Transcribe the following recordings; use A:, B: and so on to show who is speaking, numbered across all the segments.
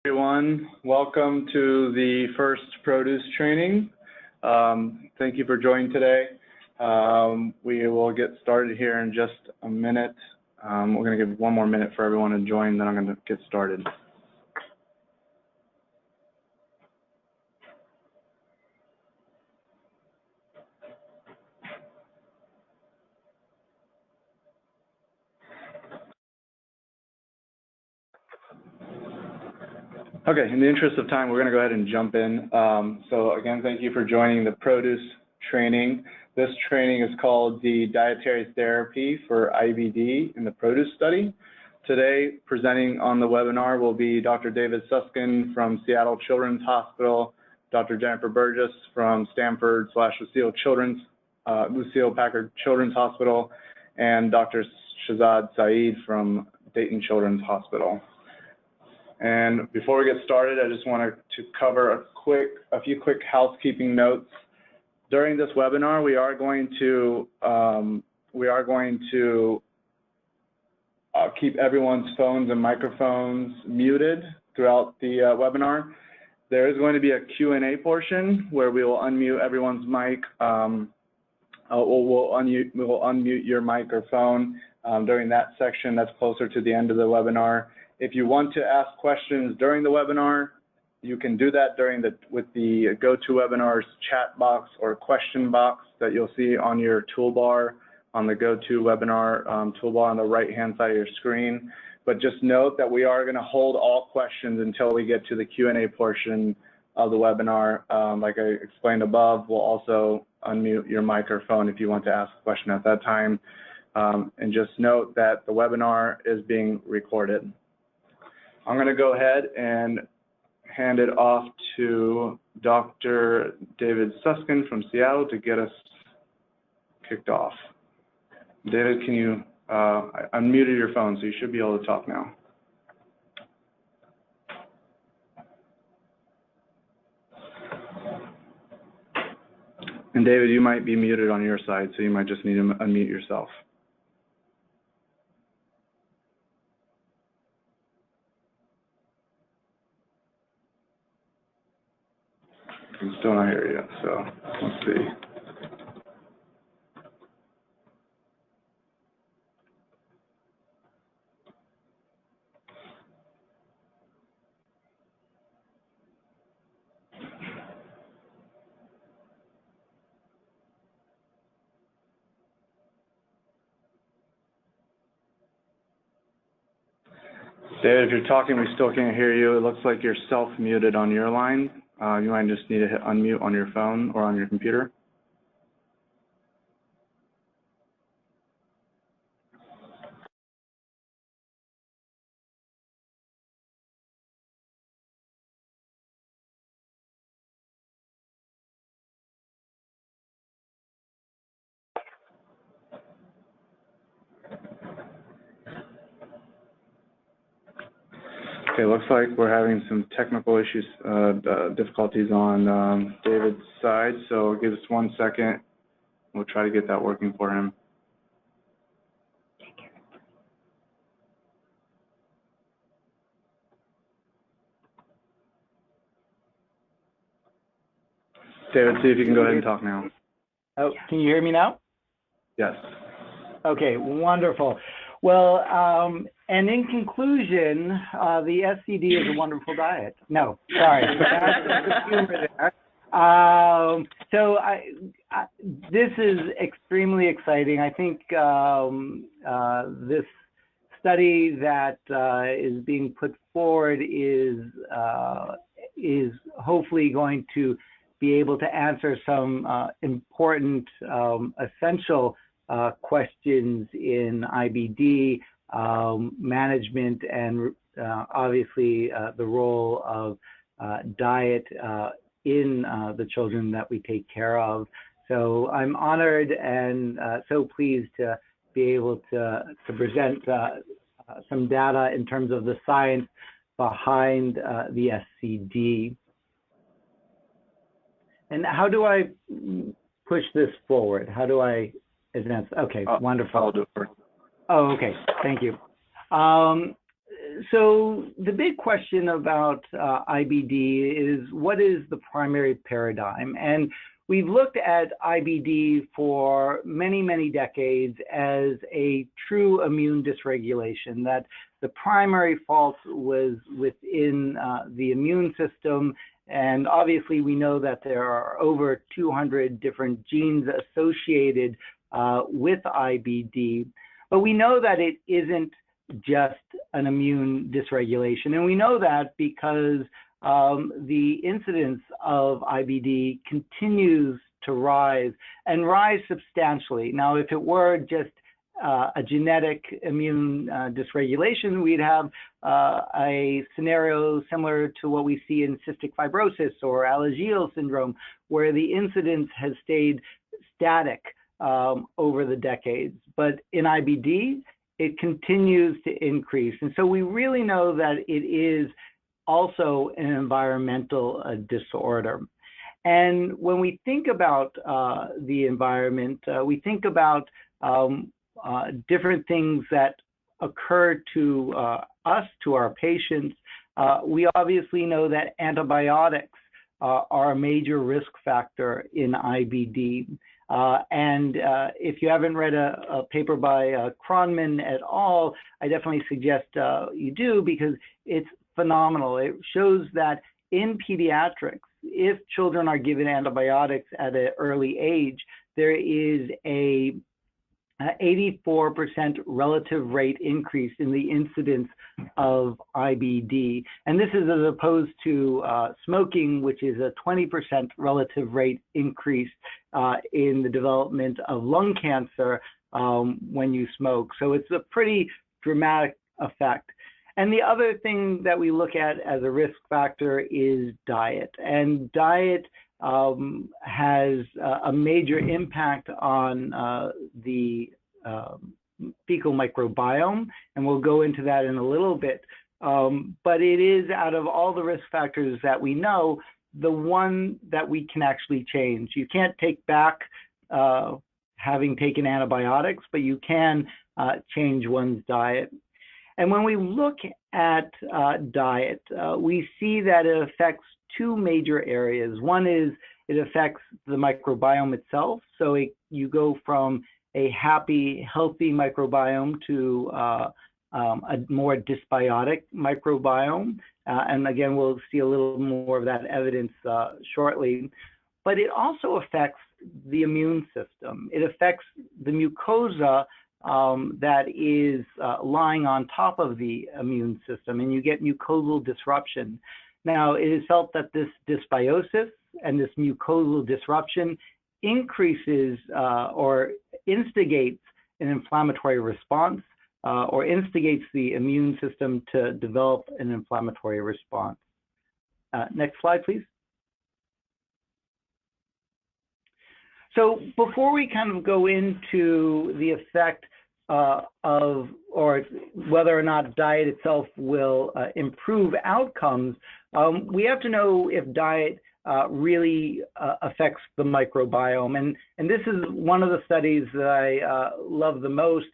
A: Everyone, welcome to the first produce training. Thank you for joining today. We will get started here in just a minute. We're going to give one more minute for everyone to join, then I'm going to get started. Okay, in the interest of time, we're going to go ahead and jump in. So again, thank you for joining the produce training. This training is called the Dietary Therapy for IBD in the Produce Study. Today, presenting on the webinar will be Dr. David Susskind from Seattle Children's Hospital, Dr. Jennifer Burgess from Stanford/Lucile Packard Children's Hospital, and Dr. Shahzad Saeed from Dayton Children's Hospital. And before we get started, I just wanted to cover a few quick housekeeping notes. During this webinar, we are going to keep everyone's phones and microphones muted throughout the webinar. There is going to be a Q&A portion where we will unmute everyone's mic. We'll unmute your microphone during that section that's closer to the end of the webinar. If you want to ask questions during the webinar, you can do that with the GoToWebinar's chat box or question box that you'll see on your toolbar, on the GoToWebinar toolbar on the right-hand side of your screen. But just note that we are going to hold all questions until we get to the Q&A portion of the webinar. Like I explained above, we'll also unmute your microphone if you want to ask a question at that time. And just note that the webinar is being recorded. I'm going to go ahead and hand it off to Dr. David Susskind from Seattle to get us kicked off. David, can you, I unmuted your phone, so you should be able to talk now. And David, you might be muted on your side, so you might just need to unmute yourself. I'm still not here yet, so let's see. David, if you're talking, we still can't hear you. It looks like you're self-muted on your line. You might just need to hit unmute on your phone or on your computer. Okay, looks like we're having some technical issues, difficulties on David's side, so give us 1 second. We'll try to get that working for him. David, see if you can go ahead and talk now.
B: Oh, can you hear me now?
A: Yes.
B: Okay, wonderful. Well, and in conclusion, the SCD is a wonderful diet. No, sorry. That's the humor there. So this is extremely exciting. I think this study that is being put forward is hopefully going to be able to answer some important, essential questions in IBD management and obviously the role of diet in the children that we take care of. So I'm honored and so pleased to be able to present some data in terms of the science behind the SCD. And how do I push this forward? How do I advance? Okay, wonderful.
A: I'll do it first.
B: Oh, okay, thank you. So the big question about IBD is, what is the primary paradigm? And we've looked at IBD for many, many decades as a true immune dysregulation, that the primary fault was within the immune system. And obviously, we know that there are over 200 different genes associated with IBD. But we know that it isn't just an immune dysregulation. And we know that because the incidence of IBD continues to rise and rise substantially. Now, if it were just a genetic immune dysregulation, we'd have a scenario similar to what we see in cystic fibrosis or Alagille syndrome, where the incidence has stayed static over the decades. But in IBD, it continues to increase. And so we really know that it is also an environmental disorder. And when we think about the environment, we think about different things that occur to us, to our patients. We obviously know that antibiotics are a major risk factor in IBD. And if you haven't read a paper by Crohn et al., I definitely suggest you do, because it's phenomenal. It shows that in pediatrics, if children are given antibiotics at an early age, there is a 84% relative rate increase in the incidence of IBD. And this is as opposed to smoking, which is a 20% relative rate increase in the development of lung cancer when you smoke. So it's a pretty dramatic effect. And the other thing that we look at as a risk factor is diet. And diet has a major impact on the fecal microbiome, and we'll go into that in a little bit. But it is, out of all the risk factors that we know, the one that we can actually change. You can't take back having taken antibiotics, but you can change one's diet. And when we look at diet, we see that it affects two major areas. One is it affects the microbiome itself. So you go from a happy, healthy microbiome to a more dysbiotic microbiome. And again, we'll see a little more of that evidence shortly. But it also affects the immune system. It affects the mucosa that is lying on top of the immune system, and you get mucosal disruption. Now, it is felt that this dysbiosis and this mucosal disruption increases or instigates an inflammatory response or instigates the immune system to develop an inflammatory response. Next slide, please. So before we kind of go into the effect of, or whether or not diet itself will improve outcomes, we have to know if diet really affects the microbiome. And this is one of the studies that I love the most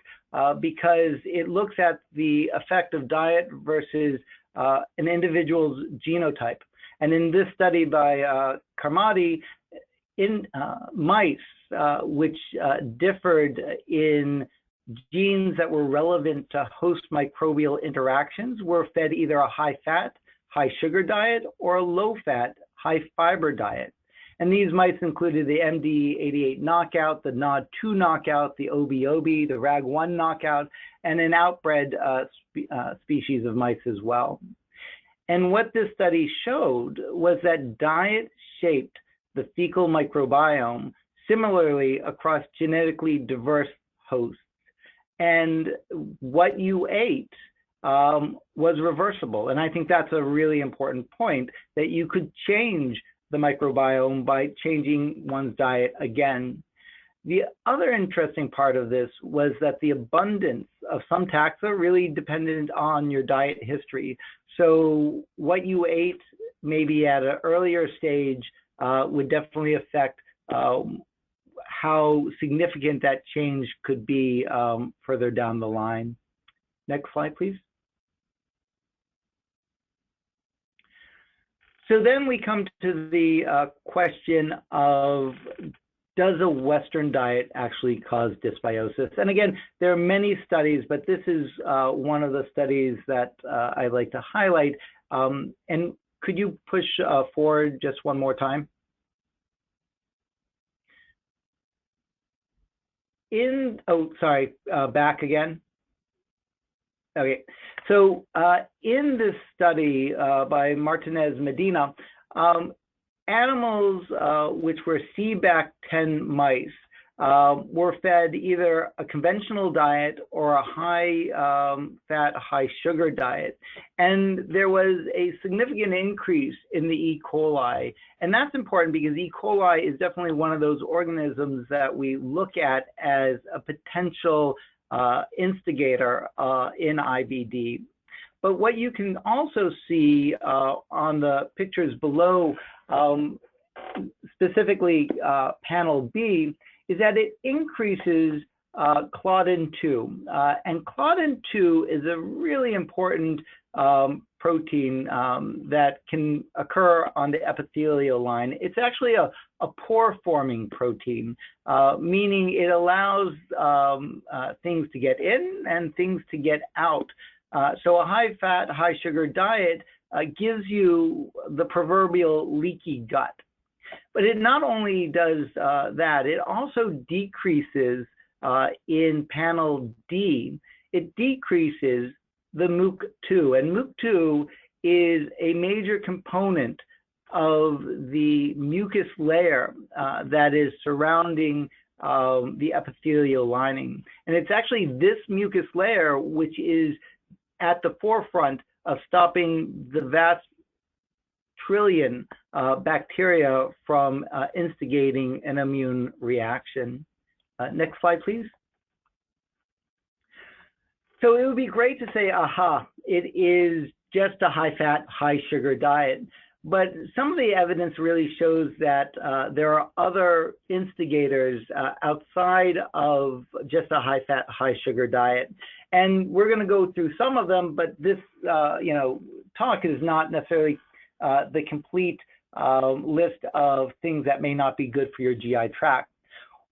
B: because it looks at the effect of diet versus an individual's genotype. And in this study by Karmati, in mice, which differed in genes that were relevant to host microbial interactions, were fed either a high-fat, high-sugar diet or a low-fat, high-fiber diet. And these mice included the MD88 knockout, the NOD2 knockout, the OB-OB, the RAG1 knockout, and an outbred species of mice as well. And what this study showed was that diet shaped the fecal microbiome similarly across genetically diverse hosts. And what you ate was reversible. And I think that's a really important point, that you could change the microbiome by changing one's diet again. The other interesting part of this was that the abundance of some taxa really depended on your diet history. So what you ate maybe at an earlier stage would definitely affect how significant that change could be further down the line. Next slide, please. So then we come to the question of, does a Western diet actually cause dysbiosis? And again, there are many studies, but this is one of the studies that I'd like to highlight. And could you push forward just one more time? Back again. Okay, so in this study by Martinez Medina, animals which were CBAC10 mice were fed either a conventional diet or a high-fat, high-sugar diet. And there was a significant increase in the E. coli. And that's important because E. coli is definitely one of those organisms that we look at as a potential instigator in IBD. But what you can also see on the pictures below, specifically panel B, is that it increases Claudin-2. And Claudin-2 is a really important protein that can occur on the epithelial line. It's actually a pore-forming protein, meaning it allows things to get in and things to get out. So a high-fat, high-sugar diet gives you the proverbial leaky gut. But it not only does that, it also decreases in panel D, it decreases the MUC2. And MUC2 is a major component of the mucus layer that is surrounding the epithelial lining. And it's actually this mucus layer which is at the forefront of stopping the vast trillion bacteria from instigating an immune reaction. Next slide, please. So it would be great to say, aha, it is just a high-fat, high-sugar diet. But some of the evidence really shows that there are other instigators outside of just a high-fat, high-sugar diet. And we're going to go through some of them, but this talk is not necessarily the complete list of things that may not be good for your GI tract.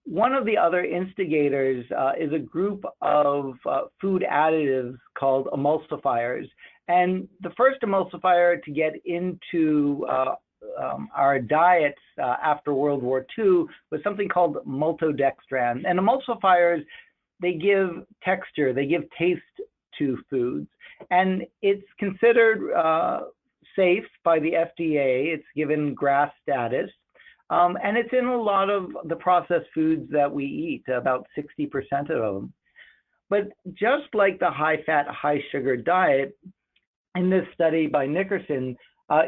B: One of the other instigators is a group of food additives called emulsifiers. And the first emulsifier to get into our diets after World War II was something called maltodextran. And emulsifiers, they give texture, they give taste to foods. And it's considered safe by the FDA. It's given GRAS status. And it's in a lot of the processed foods that we eat, about 60% of them. But just like the high-fat, high-sugar diet, in this study by Nickerson,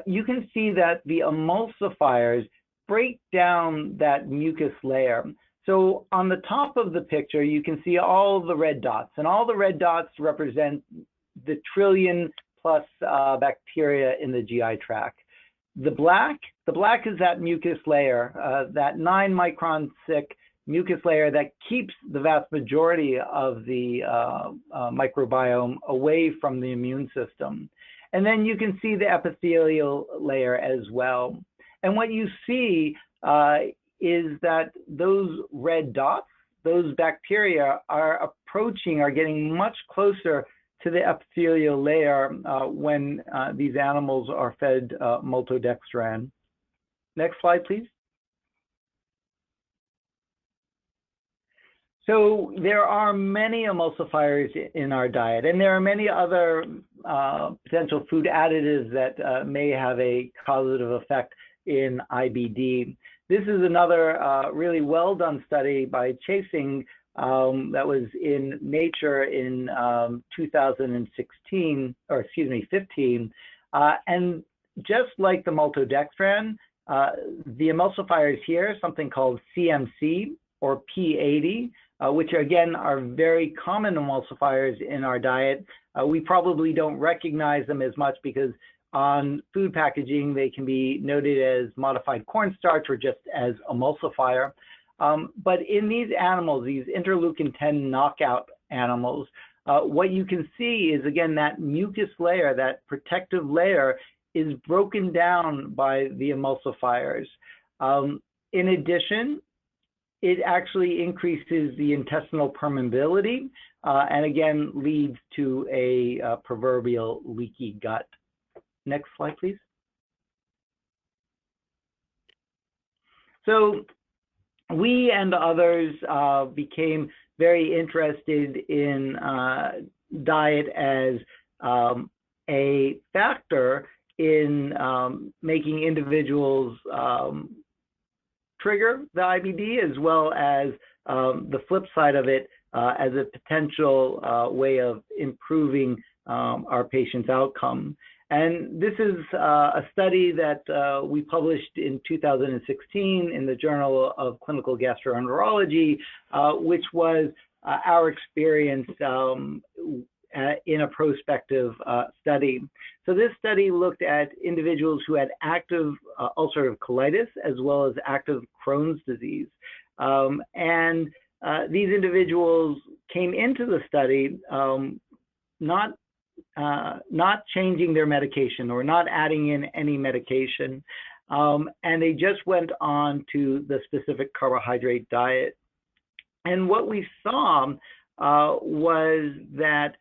B: you can see that the emulsifiers break down that mucus layer. So on the top of the picture, you can see all the red dots, and all the red dots represent the trillion plus bacteria in the GI tract. The black is that mucus layer, that 9-micron thick mucus layer that keeps the vast majority of the microbiome away from the immune system. And then you can see the epithelial layer as well. And what you see is that those red dots, those bacteria are getting much closer to the epithelial layer when these animals are fed maltodextran. Next slide, please. So there are many emulsifiers in our diet, and there are many other potential food additives that may have a causative effect in IBD. This is another really well done study by Chasing that was in Nature in 2016, or excuse me, 15. And just like the maltodextran, the emulsifiers here, something called CMC or P80, which again are very common emulsifiers in our diet. We probably don't recognize them as much because on food packaging, they can be noted as modified cornstarch or just as emulsifier. But in these animals, these interleukin-10 knockout animals, what you can see is, again, that mucus layer, that protective layer is broken down by the emulsifiers. In addition, it actually increases the intestinal permeability and again leads to a proverbial leaky gut. Next slide, please. So we and others became very interested in diet as a factor in making individuals trigger the IBD, as well as the flip side of it as a potential way of improving our patients' outcome. And this is a study that we published in 2016 in the Journal of Clinical Gastroenterology, which was our experience in a prospective study. So this study looked at individuals who had active ulcerative colitis as well as active Crohn's disease. These individuals came into the study not changing their medication or not adding in any medication, and they just went on to the specific carbohydrate diet. And what we saw was that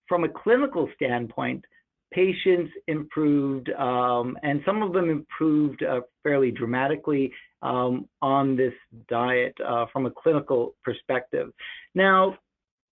B: from a clinical standpoint, patients improved, and some of them improved fairly dramatically on this diet from a clinical perspective. Now,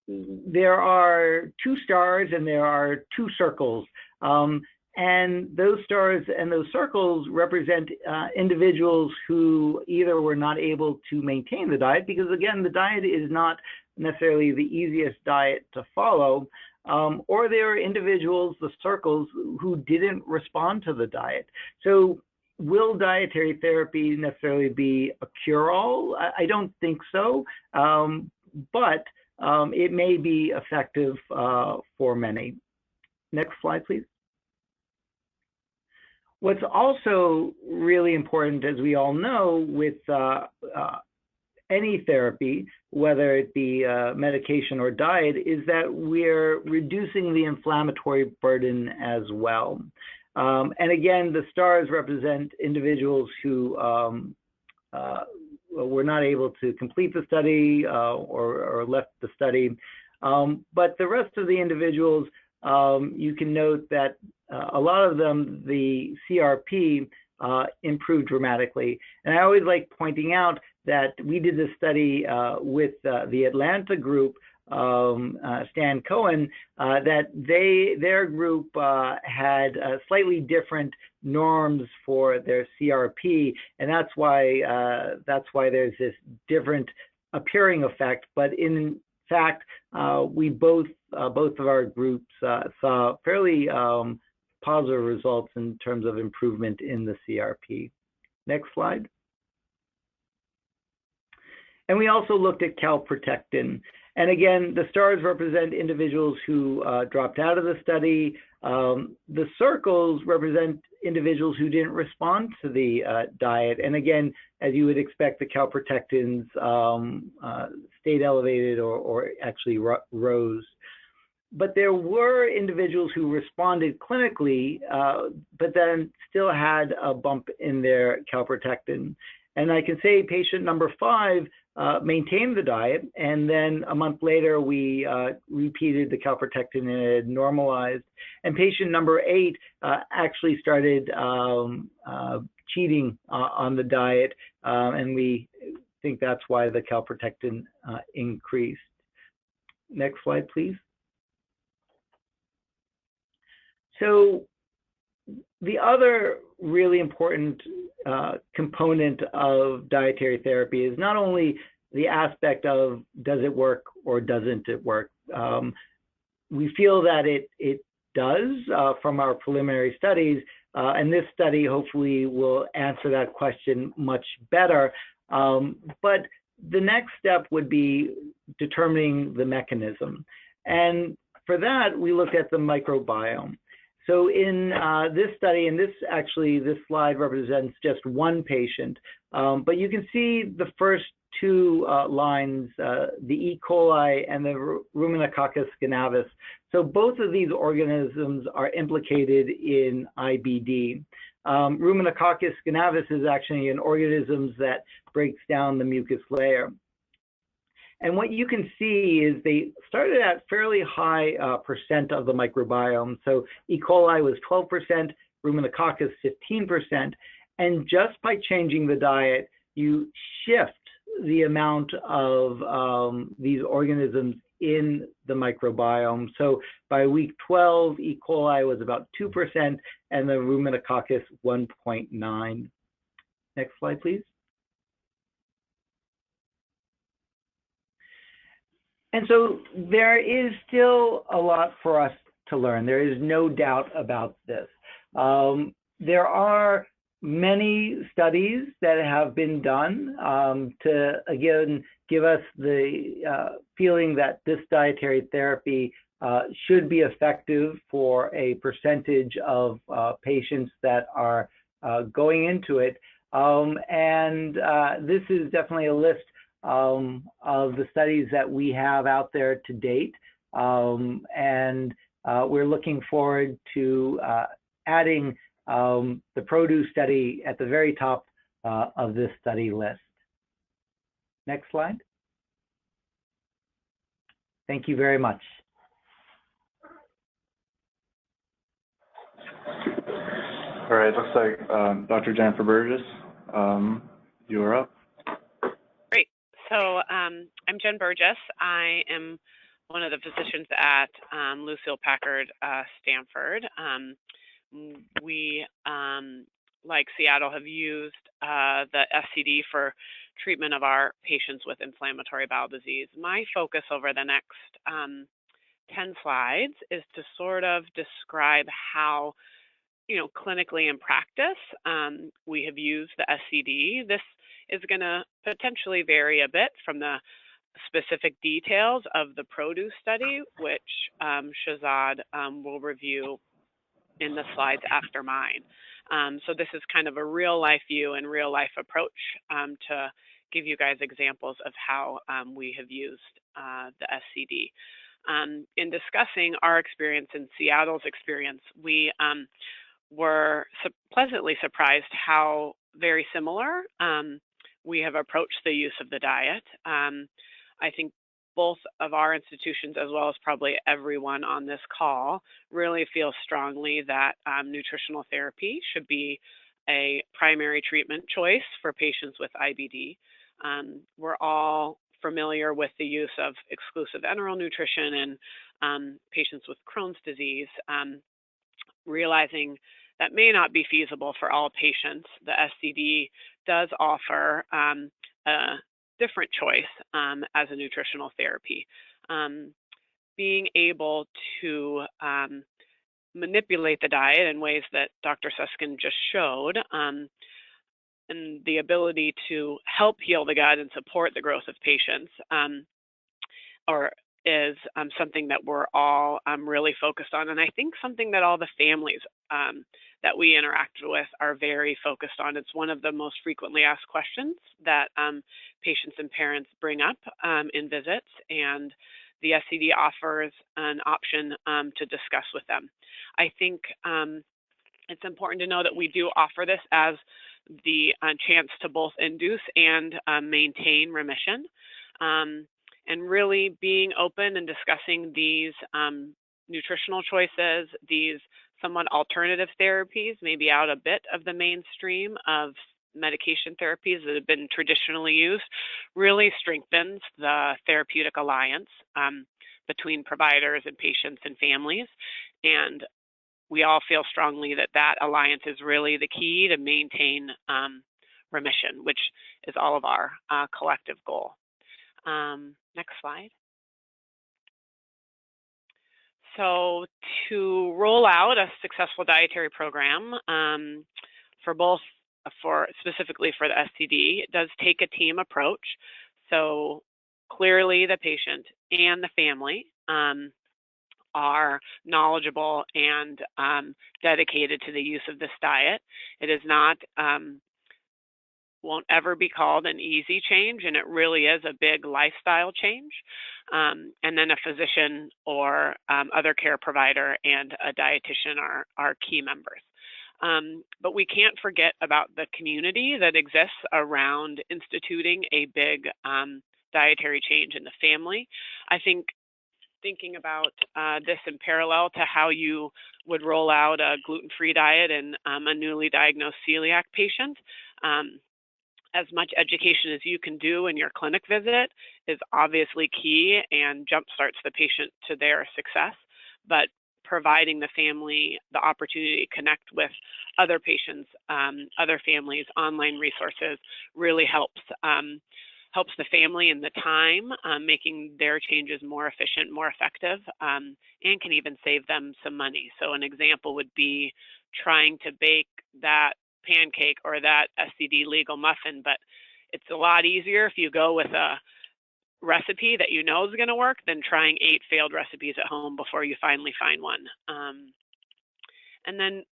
B: there are 2 stars and there are 2 circles. And those stars and those circles represent individuals who either were not able to maintain the diet, because again, the diet is not necessarily the easiest diet to follow, or there are individuals, the circles, who didn't respond to the diet. So will dietary therapy necessarily be a cure-all? I don't think so, but it may be effective for many. Next slide, please. What's also really important, as we all know, with any therapy, whether it be medication or diet, is that we're reducing the inflammatory burden as well. And again, the stars represent individuals who were not able to complete the study or left the study. But the rest of the individuals, you can note that a lot of them, the CRP improved dramatically. And I always like pointing out that we did this study with the Atlanta group, Stan Cohen, that their group had slightly different norms for their CRP, and that's why there's this different appearing effect. But in fact, we both of our groups saw fairly positive results in terms of improvement in the CRP. Next slide. And we also looked at calprotectin. And again, the stars represent individuals who dropped out of the study. The circles represent individuals who didn't respond to the diet. And again, as you would expect, the calprotectins stayed elevated or actually rose. But there were individuals who responded clinically, but then still had a bump in their calprotectin. And I can say patient number 5 maintained the diet, and then a month later we repeated the calprotectin and it had normalized. And patient number 8 actually started cheating on the diet, and we think that's why the calprotectin increased. Next slide, please. So the other really important component of dietary therapy is not only the aspect of does it work or doesn't it work. We feel that it does from our preliminary studies, and this study hopefully will answer that question much better. But the next step would be determining the mechanism. And for that, we looked at the microbiome. So in this study, and this slide represents just one patient, but you can see the first 2 lines, the E. coli and the Ruminococcus gannavis, So both of these organisms are implicated in IBD. Ruminococcus gannavis is actually an organism that breaks down the mucus layer. And what you can see is they started at fairly high percent of the microbiome. So E. coli was 12%, Ruminococcus 15%. And just by changing the diet, you shift the amount of these organisms in the microbiome. So by week 12, E. coli was about 2% and the Ruminococcus 1.9. Next slide, please. And so there is still a lot for us to learn. There is no doubt about this. There are many studies that have been done to, again, give us the feeling that this dietary therapy should be effective for a percentage of patients that are going into it. This is definitely a list of the studies that we have out there to date. We're looking forward to adding the produce study at the very top of this study list. Next slide. Thank you very much.
A: All right, looks like Dr. Jennifer Burgess, you are up.
C: Great. So I'm Jen Burgess. I am one of the physicians at Lucille Packard Stanford. We, like Seattle, have used the SCD for treatment of our patients with inflammatory bowel disease. My focus over the next 10 slides is to sort of describe how, clinically in practice, we have used the SCD. This is going to potentially vary a bit from the specific details of the produce study, which Shahzad will review in the slides after mine. So this is kind of a real life view and real life approach to give you guys examples of how we have used the SCD. In discussing our experience and Seattle's experience, we were pleasantly surprised how very similar we have approached the use of the diet. I think both of our institutions, as well as probably everyone on this call, really feel strongly that nutritional therapy should be a primary treatment choice for patients with IBD. We're all familiar with the use of exclusive enteral nutrition in patients with Crohn's disease. Realizing that may not be feasible for all patients, the SCD does offer a different choice as a nutritional therapy. Being able to manipulate the diet in ways that Dr. Susskind just showed, and the ability to help heal the gut and support the growth of patients is something that we're all really focused on. And I think something that all the families that we interact with are very focused on. It's one of the most frequently asked questions that patients and parents bring up in visits, and the SCD offers an option to discuss with them. I think it's important to know that we do offer this as the chance to both induce and maintain remission. And really being open and discussing these nutritional choices, these somewhat alternative therapies, maybe out a bit of the mainstream of medication therapies that have been traditionally used, really strengthens the therapeutic alliance between providers and patients and families. And we all feel strongly that that alliance is really the key to maintain remission, which is all of our collective goal. Next slide. So to roll out a successful dietary program specifically for the SCD, it does take a team approach. So clearly the patient and the family are knowledgeable and dedicated to the use of this diet. It is not won't ever be called an easy change, and it really is a big lifestyle change. And then a physician or other care provider and a dietitian are key members. But we can't forget about the community that exists around instituting a big dietary change in the family. I think thinking about this in parallel to how you would roll out a gluten-free diet in a newly diagnosed celiac patient, as much education as you can do in your clinic visit is obviously key and jumpstarts the patient to their success. But providing the family the opportunity to connect with other patients, other families, online resources really helps the family in the time, making their changes more efficient, more effective, and can even save them some money. So an example would be trying to bake that pancake or that SCD legal muffin, but it's a lot easier if you go with a recipe that you know is going to work than trying 8 failed recipes at home before you finally find one. And then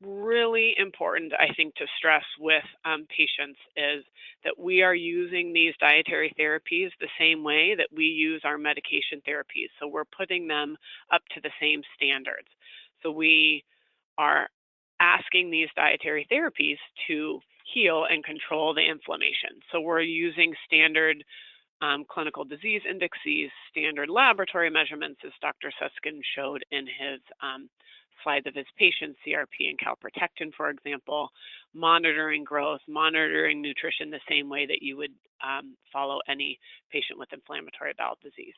C: really important, I think, to stress with patients is that we are using these dietary therapies the same way that we use our medication therapies. So we're putting them up to the same standards. So we are asking these dietary therapies to heal and control the inflammation. So we're using standard clinical disease indices, standard laboratory measurements, as Dr. Susskind showed in his slides of his patients, CRP and calprotectin, for example, monitoring growth, monitoring nutrition the same way that you would follow any patient with inflammatory bowel disease.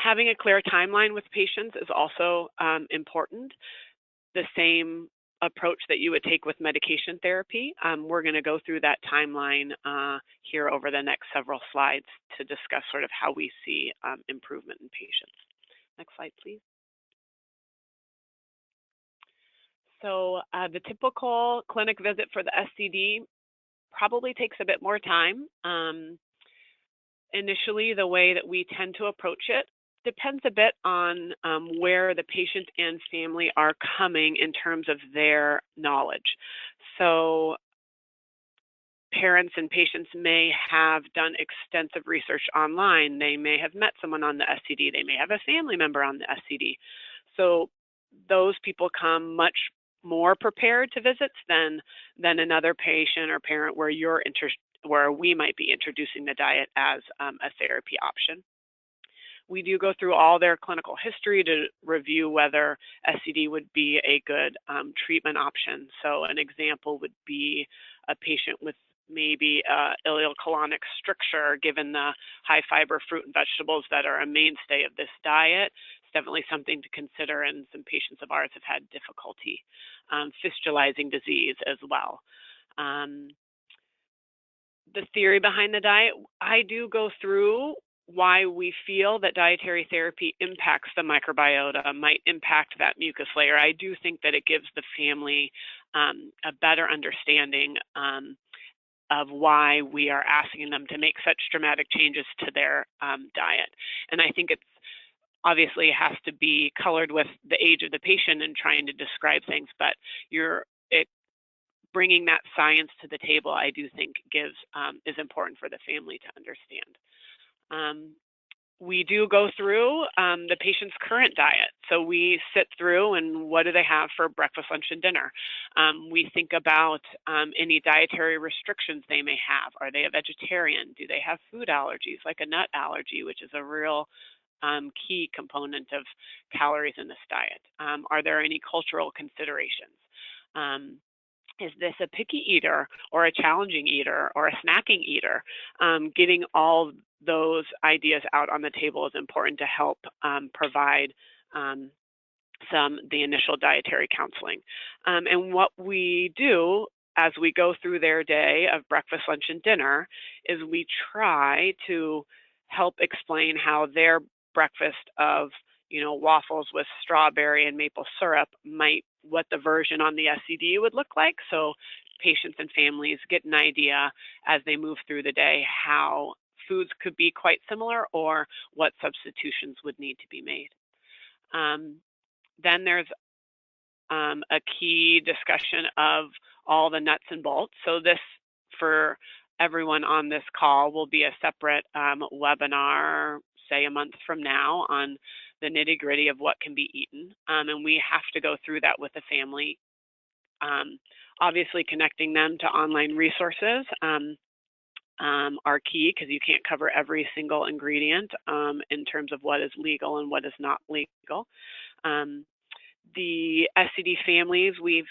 C: Having a clear timeline with patients is also important. The same approach that you would take with medication therapy. We're going to go through that timeline here over the next several slides to discuss sort of how we see improvement in patients. Next slide, please. So the typical clinic visit for the SCD probably takes a bit more time. Initially, the way that we tend to approach it depends a bit on where the patient and family are coming in terms of their knowledge. So parents and patients may have done extensive research online. They may have met someone on the SCD. They may have a family member on the SCD. So those people come much more prepared to visits than another patient or parent where we might be introducing the diet as a therapy option. We do go through all their clinical history to review whether SCD would be a good treatment option. So an example would be a patient with maybe ileocolonic stricture, given the high fiber fruit and vegetables that are a mainstay of this diet. It's definitely something to consider, and some patients of ours have had difficulty fistulizing disease as well. The theory behind the diet, I do go through why we feel that dietary therapy impacts the microbiota, might impact that mucus layer. I do think that it gives the family a better understanding of why we are asking them to make such dramatic changes to their diet. And I think it's obviously has to be colored with the age of the patient and trying to describe things, but bringing that science to the table, I do think is important for the family to understand. We do go through the patient's current diet. So we sit through and what do they have for breakfast, lunch, and dinner. We think about any dietary restrictions they may have. Are they a vegetarian? Do they have food allergies, like a nut allergy, which is a real key component of calories in this diet? Are there any cultural considerations? Is this a picky eater or a challenging eater or a snacking eater? Getting all those ideas out on the table is important to help provide the initial dietary counseling. And what we do as we go through their day of breakfast, lunch, and dinner is we try to help explain how their breakfast of waffles with strawberry and maple syrup what the version on the SCD would look like. So patients and families get an idea as they move through the day how foods could be quite similar or what substitutions would need to be made. Then there's a key discussion of all the nuts and bolts. So this, for everyone on this call, will be a separate webinar, say a month from now, on the nitty-gritty of what can be eaten. And we have to go through that with the family. Obviously, connecting them to online resources are key, because you can't cover every single ingredient in terms of what is legal and what is not legal. The SCD families, we've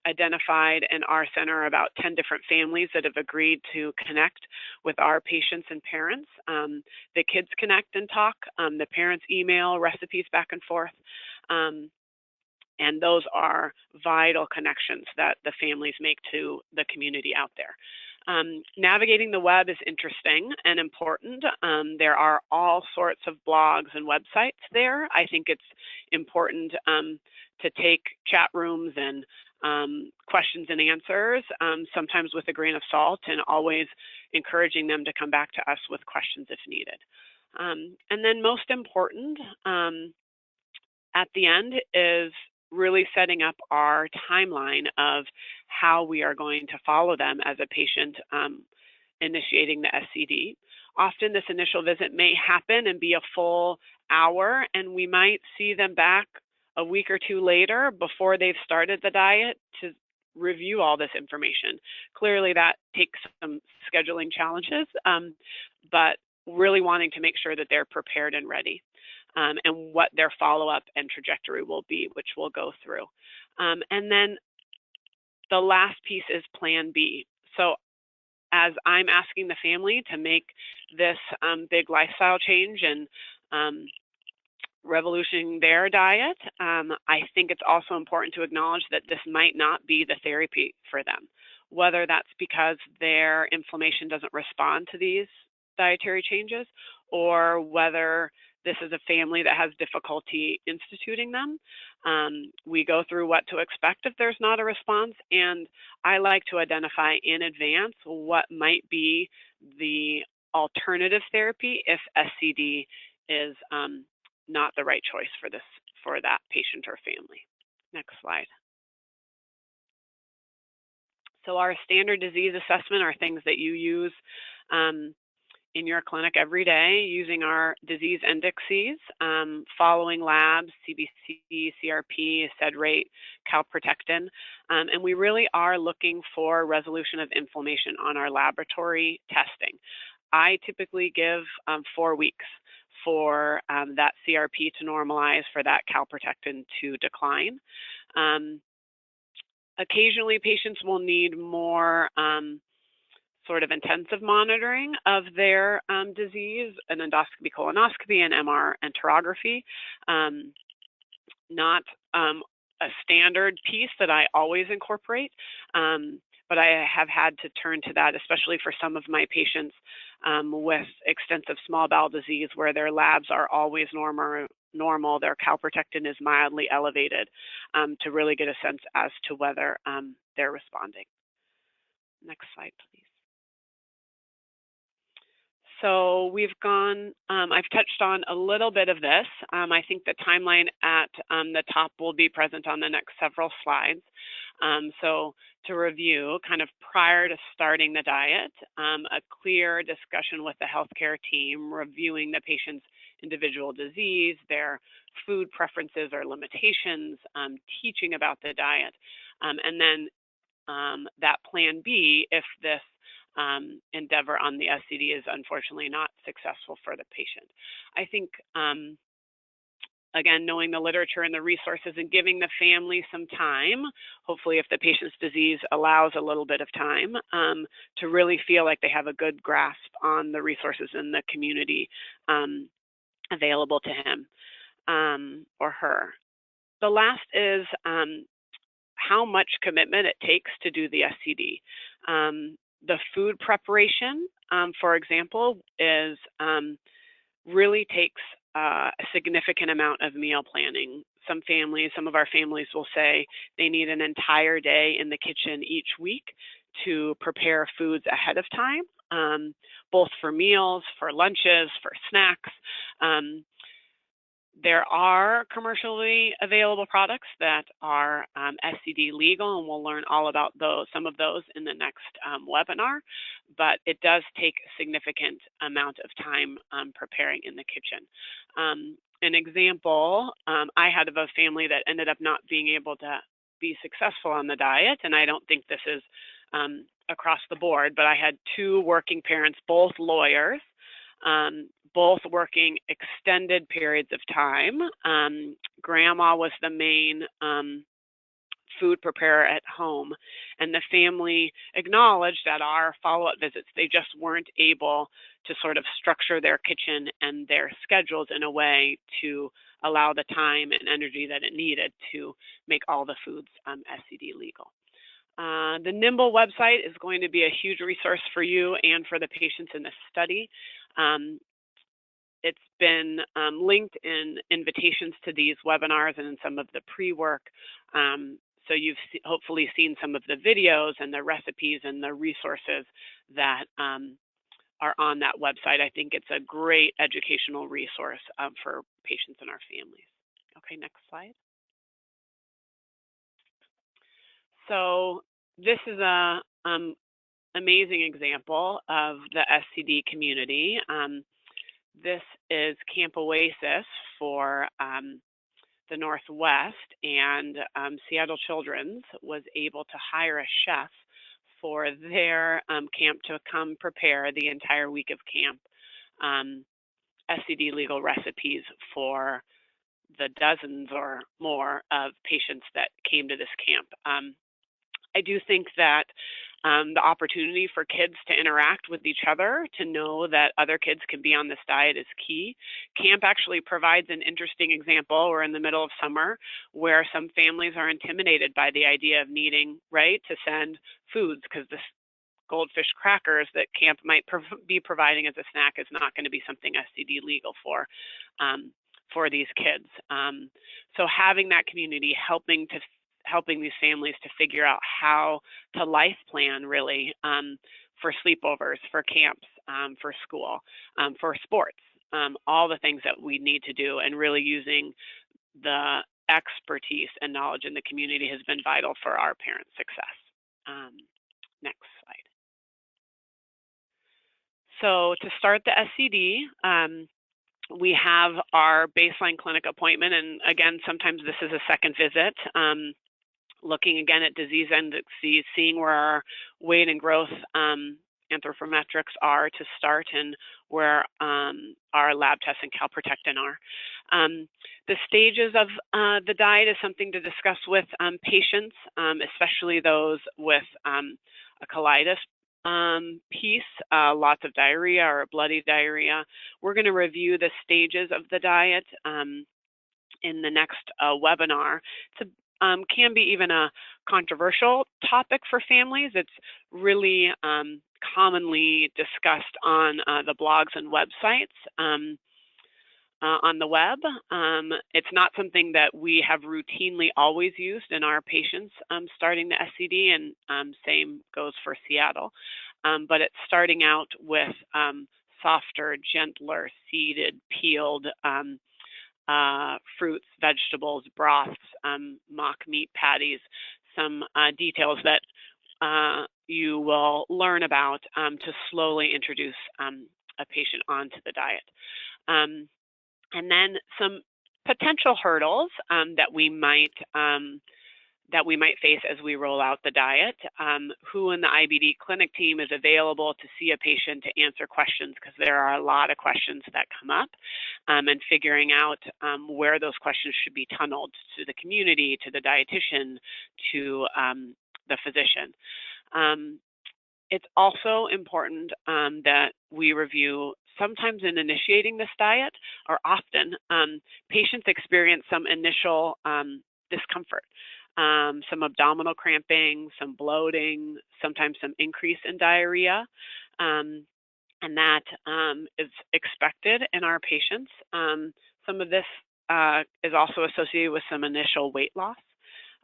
C: identified in our center about 10 different families that have agreed to connect with our patients and parents. The kids connect and talk, the parents email recipes back and forth. And those are vital connections that the families make to the community out there. Navigating the web is interesting and important. There are all sorts of blogs and websites there. I think it's important to take chat rooms and questions and answers, sometimes with a grain of salt, and always encouraging them to come back to us with questions if needed. And then most important, at the end, is really setting up our timeline of how we are going to follow them as a patient initiating the SCD. Often this initial visit may happen and be a full hour, and we might see them back a week or two later before they've started the diet to review all this information. Clearly that takes some scheduling challenges, but really wanting to make sure that they're prepared and ready. And what their follow-up and trajectory will be, which we'll go through. And then the last piece is Plan B. So as I'm asking the family to make this big lifestyle change and revolutioning their diet, I think it's also important to acknowledge that this might not be the therapy for them, whether that's because their inflammation doesn't respond to these dietary changes, or whether this is a family that has difficulty instituting them. We go through what to expect if there's not a response, and I like to identify in advance what might be the alternative therapy if SCD is not the right choice for that patient or family. Next slide. So our standard disease assessment are things that you use in your clinic every day, using our disease indexes, following labs, CBC, CRP, sed rate, calprotectin, and we really are looking for resolution of inflammation on our laboratory testing. I typically give 4 weeks for that CRP to normalize, for that calprotectin to decline. Occasionally, patients will need more sort of intensive monitoring of their disease, an endoscopy, colonoscopy, and MR enterography. Not a standard piece that I always incorporate, but I have had to turn to that, especially for some of my patients with extensive small bowel disease, where their labs are always normal, their calprotectin is mildly elevated, to really get a sense as to whether they're responding. Next slide, please. So we've gone, I've touched on a little bit of this. I think the timeline at the top will be present on the next several slides. So to review, kind of prior to starting the diet, a clear discussion with the healthcare team, reviewing the patient's individual disease, their food preferences or limitations, teaching about the diet, and then that Plan B if this endeavor on the SCD is unfortunately not successful for the patient. I think, again, knowing the literature and the resources and giving the family some time, hopefully if the patient's disease allows a little bit of time, to really feel like they have a good grasp on the resources in the community available to him or her. The last is how much commitment it takes to do the SCD. The food preparation, for example, is really takes a significant amount of meal planning. Some of our families will say they need an entire day in the kitchen each week to prepare foods ahead of time, both for meals, for lunches, for snacks. There are commercially available products that are SCD legal, and we'll learn all about some of those in the next webinar, but it does take a significant amount of time preparing in the kitchen. An example, I had of a family that ended up not being able to be successful on the diet, and I don't think this is across the board, but I had two working parents, both lawyers, both working extended periods of time. Grandma was the main food preparer at home, and the family acknowledged at our follow-up visits they just weren't able to sort of structure their kitchen and their schedules in a way to allow the time and energy that it needed to make all the foods SCD legal. The Nimble website is going to be a huge resource for you and for the patients in this study. It's been linked in invitations to these webinars and in some of the pre-work. So you've hopefully seen some of the videos and the recipes and the resources that are on that website. I think it's a great educational resource for patients and our families. Okay, next slide. So this is a amazing example of the SCD community. This is Camp Oasis for the Northwest, and Seattle Children's was able to hire a chef for their camp to come prepare the entire week of camp SCD legal recipes for the dozens or more of patients that came to this camp. I do think that the opportunity for kids to interact with each other, to know that other kids can be on this diet, is key. Camp actually provides an interesting example. We're in the middle of summer where some families are intimidated by the idea of needing, right, to send foods, because this goldfish crackers that camp might be providing as a snack is not going to be something SCD legal for these kids. So having that community helping these families to figure out how to life plan, really, for sleepovers, for camps, for school, for sports, all the things that we need to do, and really using the expertise and knowledge in the community has been vital for our parents' success. Next slide. So to start the SCD, we have our baseline clinic appointment, and again, sometimes this is a second visit. Looking again at disease indices, seeing where our weight and growth anthropometrics are to start, and where our lab tests and calprotectin are. The stages of the diet is something to discuss with patients, especially those with a colitis piece, lots of diarrhea or bloody diarrhea. We're going to review the stages of the diet in the next webinar. It's can be even a controversial topic for families. It's really commonly discussed on the blogs and websites on the web. It's not something that we have routinely always used in our patients starting the SCD, and same goes for Seattle. But it's starting out with softer, gentler, seeded, peeled fruits, vegetables, broths, mock meat patties, some details that you will learn about to slowly introduce a patient onto the diet. And then some potential hurdles that we might face as we roll out the diet. Who in the IBD clinic team is available to see a patient to answer questions, because there are a lot of questions that come up, and figuring out where those questions should be tunneled to the community, to the dietitian, to the physician. It's also important that we review, sometimes in initiating this diet, or often, patients experience some initial discomfort. Some abdominal cramping, some bloating, sometimes some increase in diarrhea, and that is expected in our patients. Some of this is also associated with some initial weight loss,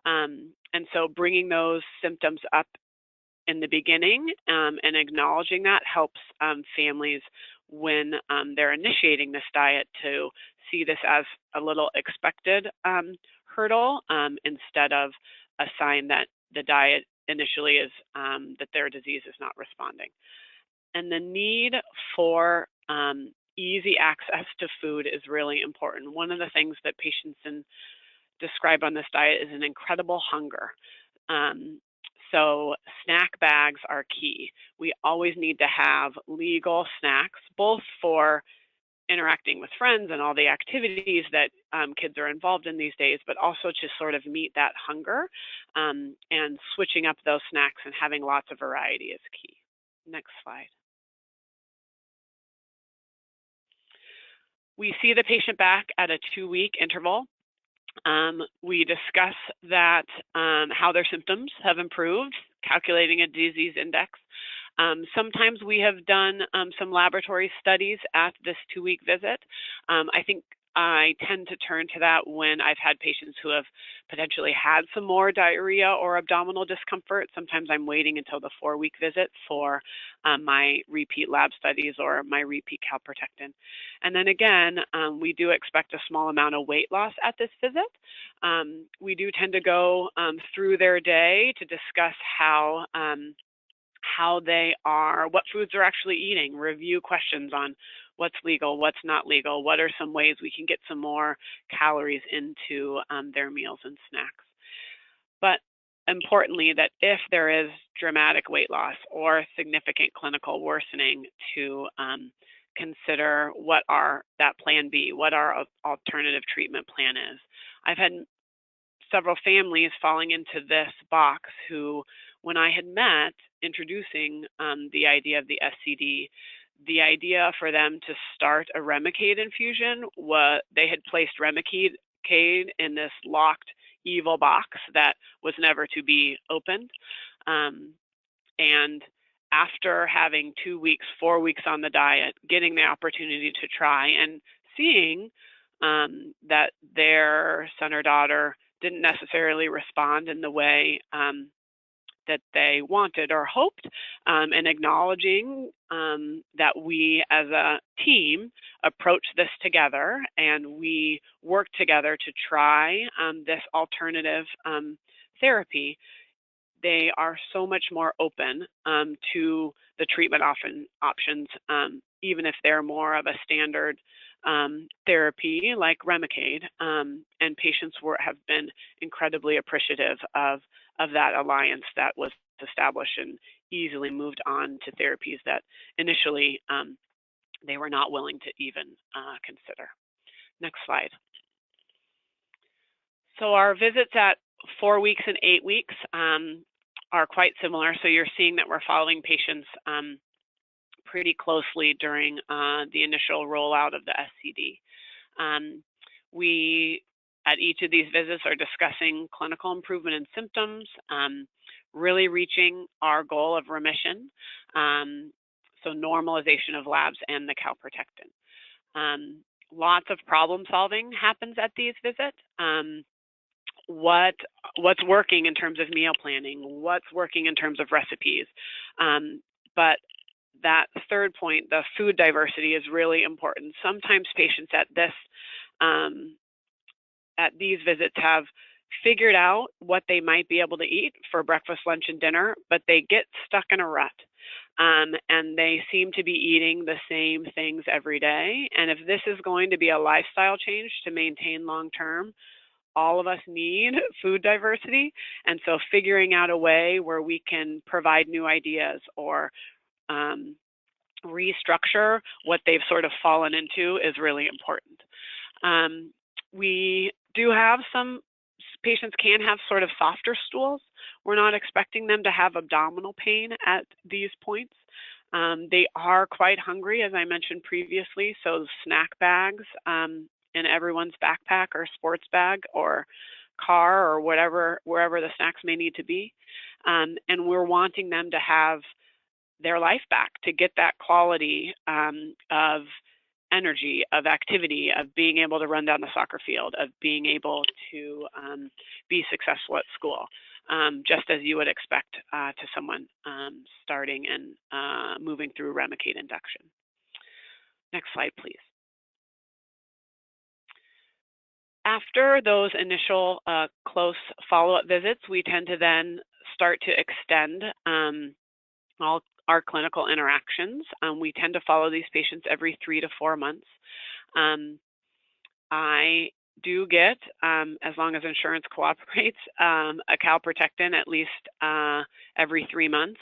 C: and so bringing those symptoms up in the beginning and acknowledging that helps families when they're initiating this diet to see this as a little expected hurdle instead of a sign that the diet initially is that their disease is not responding. And the need for easy access to food is really important. One of the things that patients describe on this diet is an incredible hunger. So snack bags are key. We always need to have legal snacks, both for interacting with friends and all the activities that kids are involved in these days, but also to sort of meet that hunger, and switching up those snacks and having lots of variety is key. Next slide. We see the patient back at a 2-week interval. We discuss that how their symptoms have improved, calculating a disease index. Sometimes we have done some laboratory studies at this 2-week visit. I think I tend to turn to that when I've had patients who have potentially had some more diarrhea or abdominal discomfort. Sometimes I'm waiting until the 4-week visit for my repeat lab studies or my repeat calprotectin. And then again, we do expect a small amount of weight loss at this visit. We do tend to go through their day to discuss how they are, what foods they're actually eating, review questions on what's legal, what's not legal, what are some ways we can get some more calories into their meals and snacks. But importantly, that if there is dramatic weight loss or significant clinical worsening, to consider what that plan B, what our alternative treatment plan is. I've had several families falling into this box who, when I had met introducing the idea of the SCD, the idea for them to start a Remicade infusion was they had placed Remicade in this locked evil box that was never to be opened. And after having 2 weeks, 4 weeks on the diet, getting the opportunity to try and seeing that their son or daughter didn't necessarily respond in the way that they wanted or hoped, and acknowledging that we as a team approach this together and we work together to try this alternative therapy, they are so much more open to the treatment options, even if they're more of a standard therapy like Remicade, and patients have been incredibly appreciative of that alliance that was established and easily moved on to therapies that initially they were not willing to even consider. Next slide. So our visits at 4 weeks and 8 weeks are quite similar. So you're seeing that we're following patients pretty closely during the initial rollout of the SCD. We, at each of these visits, are discussing clinical improvement in symptoms, really reaching our goal of remission, so normalization of labs and the calprotectin. Lots of problem solving happens at these visits. What's working in terms of meal planning, what's working in terms of recipes. But that third point, the food diversity, is really important. Sometimes patients at these visits have figured out what they might be able to eat for breakfast, lunch, and dinner, but they get stuck in a rut. And they seem to be eating the same things every day. And if this is going to be a lifestyle change to maintain long-term, all of us need food diversity. And so figuring out a way where we can provide new ideas or restructure what they've sort of fallen into is really important. We do have some patients can have sort of softer stools. We're not expecting them to have abdominal pain at these points. They are quite hungry, as I mentioned previously, so snack bags in everyone's backpack or sports bag or car or wherever the snacks may need to be. And we're wanting them to have their life back, to get that quality of energy, of activity, of being able to run down the soccer field, of being able to be successful at school, just as you would expect to someone starting and moving through Remicade induction. Next slide, please. After those initial close follow-up visits, we tend to then start to extend all our clinical interactions. We tend to follow these patients every 3 to 4 months. I do get, as long as insurance cooperates, a calprotectin at least every 3 months,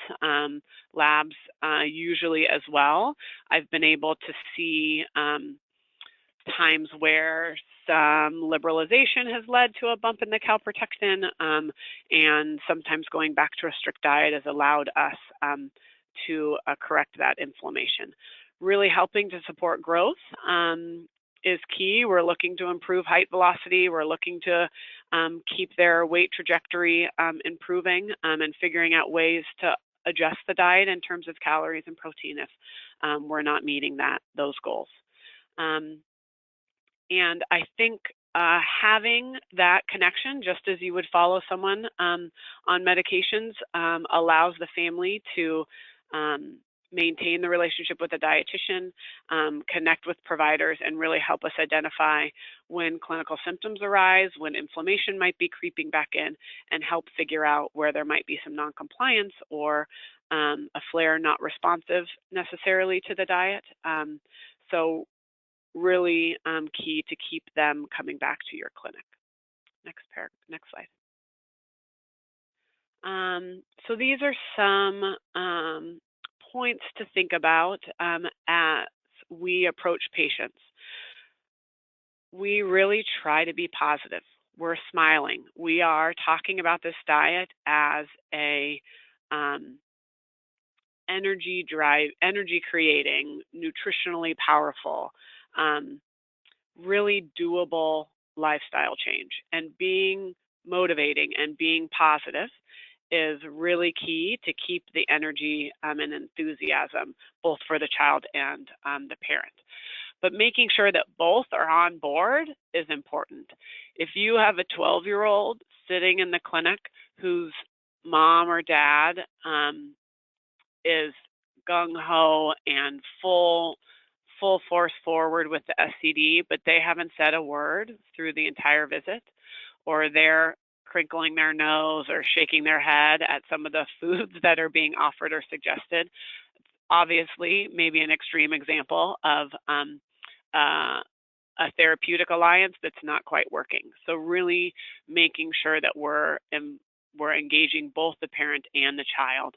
C: labs usually as well. I've been able to see times where some liberalization has led to a bump in the calprotectin, and sometimes going back to a strict diet has allowed us to correct that inflammation. Really helping to support growth is key. We're looking to improve height velocity. We're looking to keep their weight trajectory improving, and figuring out ways to adjust the diet in terms of calories and protein if we're not meeting those goals. And I think having that connection, just as you would follow someone on medications, allows the family to maintain the relationship with a dietitian, connect with providers, and really help us identify when clinical symptoms arise, when inflammation might be creeping back in, and help figure out where there might be some noncompliance or a flare not responsive necessarily to the diet. So really key to keep them coming back to your clinic. Next slide. So these are some points to think about as we approach patients. We really try to be positive. We're smiling. We are talking about this diet as a energy creating, nutritionally powerful, really doable lifestyle change, and being motivating and being positive is really key to keep the energy and enthusiasm both for the child and the parent. But making sure that both are on board is important. If you have a 12-year-old sitting in the clinic whose mom or dad is gung-ho and full force forward with the SCD, but they haven't said a word through the entire visit, or they're crinkling their nose or shaking their head at some of the foods that are being offered or suggested, obviously maybe an extreme example of a therapeutic alliance that's not quite working. So really making sure that we're engaging both the parent and the child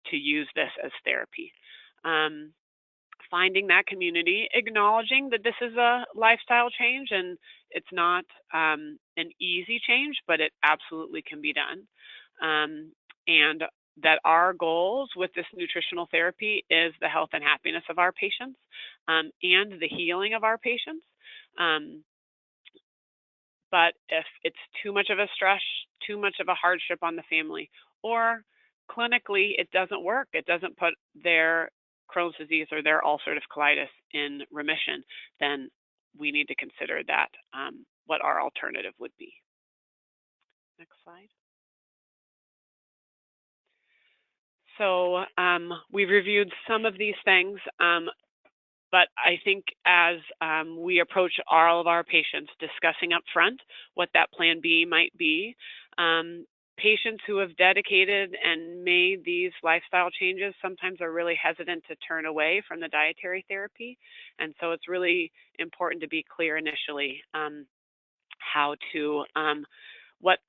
C: to use this as therapy. Finding that community, acknowledging that this is a lifestyle change and it's not an easy change, but it absolutely can be done. And that our goals with this nutritional therapy is the health and happiness of our patients and the healing of our patients. But if it's too much of a stress, too much of a hardship on the family, or clinically it doesn't work, it doesn't put their Crohn's disease or their ulcerative colitis in remission, then we need to consider that what our alternative would be. Next slide. So we've reviewed some of these things, but I think as we approach all of our patients, discussing up front what that plan B might be, patients who have dedicated and made these lifestyle changes sometimes are really hesitant to turn away from the dietary therapy. And so it's really important to be clear initially how to, what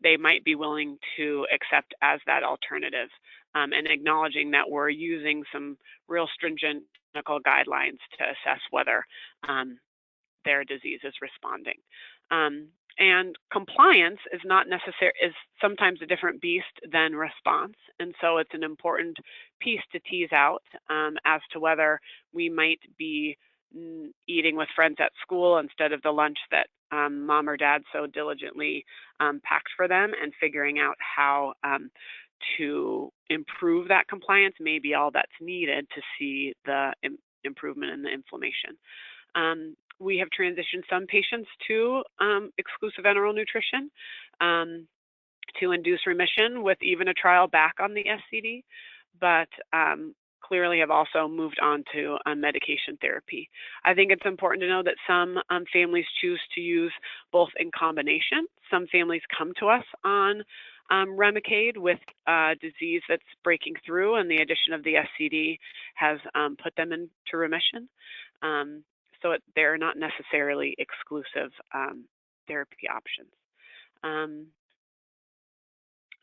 C: they might be willing to accept as that alternative, and acknowledging that we're using some real stringent clinical guidelines to assess whether their disease is responding. And compliance is is sometimes a different beast than response. And so it's an important piece to tease out as to whether we might be eating with friends at school instead of the lunch that mom or dad so diligently packed for them, and figuring out how to improve that compliance may be all that's needed to see the improvement in the inflammation. We have transitioned some patients to exclusive enteral nutrition to induce remission with even a trial back on the SCD, but clearly have also moved on to medication therapy. I think it's important to know that some families choose to use both in combination. Some families come to us on Remicade with disease that's breaking through, and the addition of the SCD has put them into remission. So they're not necessarily exclusive therapy options.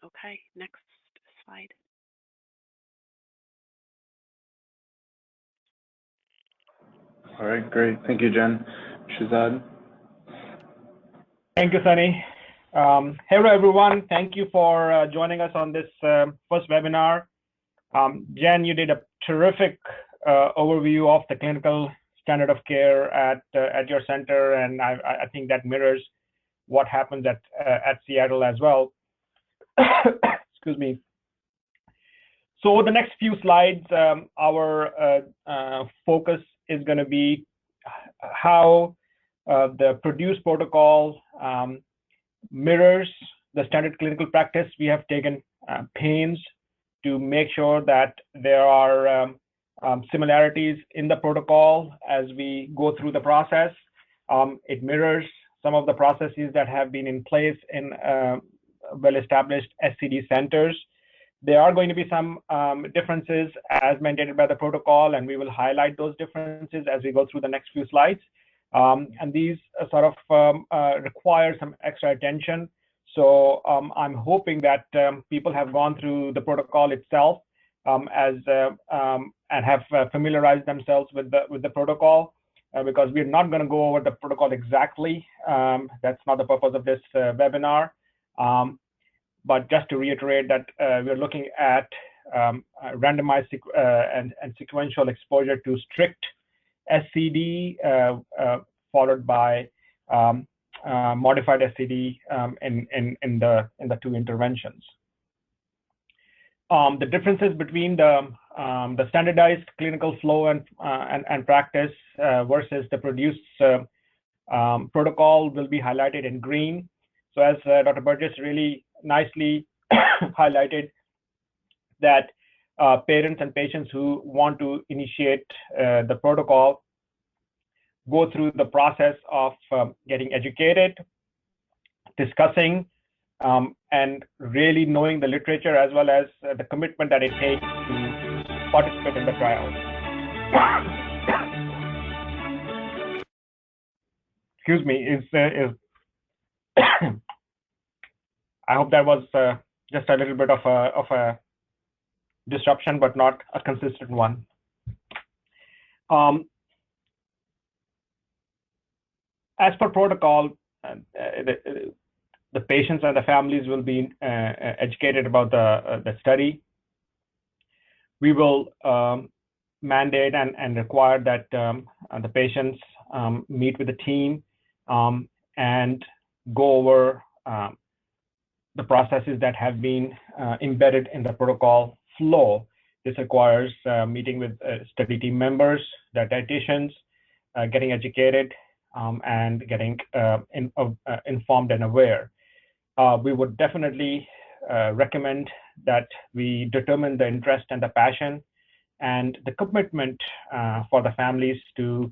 C: Okay, next slide.
A: All right, great. Thank you, Jen. Shazad.
D: Thank you, Sunny. Hello, everyone. Thank you for joining us on this first webinar. Jen, you did a terrific overview of the clinical standard of care at your center, and I think that mirrors what happens at Seattle as well. Excuse me. So over the next few slides, our focus is going to be how the PRODUCE protocol mirrors the standard clinical practice. We have taken pains to make sure that there are similarities in the protocol as we go through the process. It mirrors some of the processes that have been in place in well-established SCD centers. There are going to be some differences as mandated by the protocol, and we will highlight those differences as we go through the next few slides. And these sort of require some extra attention. So I'm hoping that people have gone through the protocol itself and have familiarized themselves with the protocol, because we're not going to go over the protocol exactly. That's not the purpose of this webinar. But just to reiterate that we're looking at randomized and sequential exposure to strict SCD followed by modified SCD in the two interventions. The differences between the standardized clinical flow and practice versus the PRODUCE protocol will be highlighted in green. So as Dr. Burgess really nicely highlighted, that parents and patients who want to initiate the protocol go through the process of getting educated, discussing, and really knowing the literature as well as the commitment that it takes to participate in the trial. Excuse me, I hope that was just a little bit of a disruption, but not a consistent one. As per protocol, the patients and the families will be educated about the study. We will mandate and require that the patients meet with the team and go over the processes that have been embedded in the protocol flow. This requires meeting with study team members, the dietitians, getting educated, and getting informed and aware. We would definitely recommend that we determine the interest and the passion and the commitment for the families to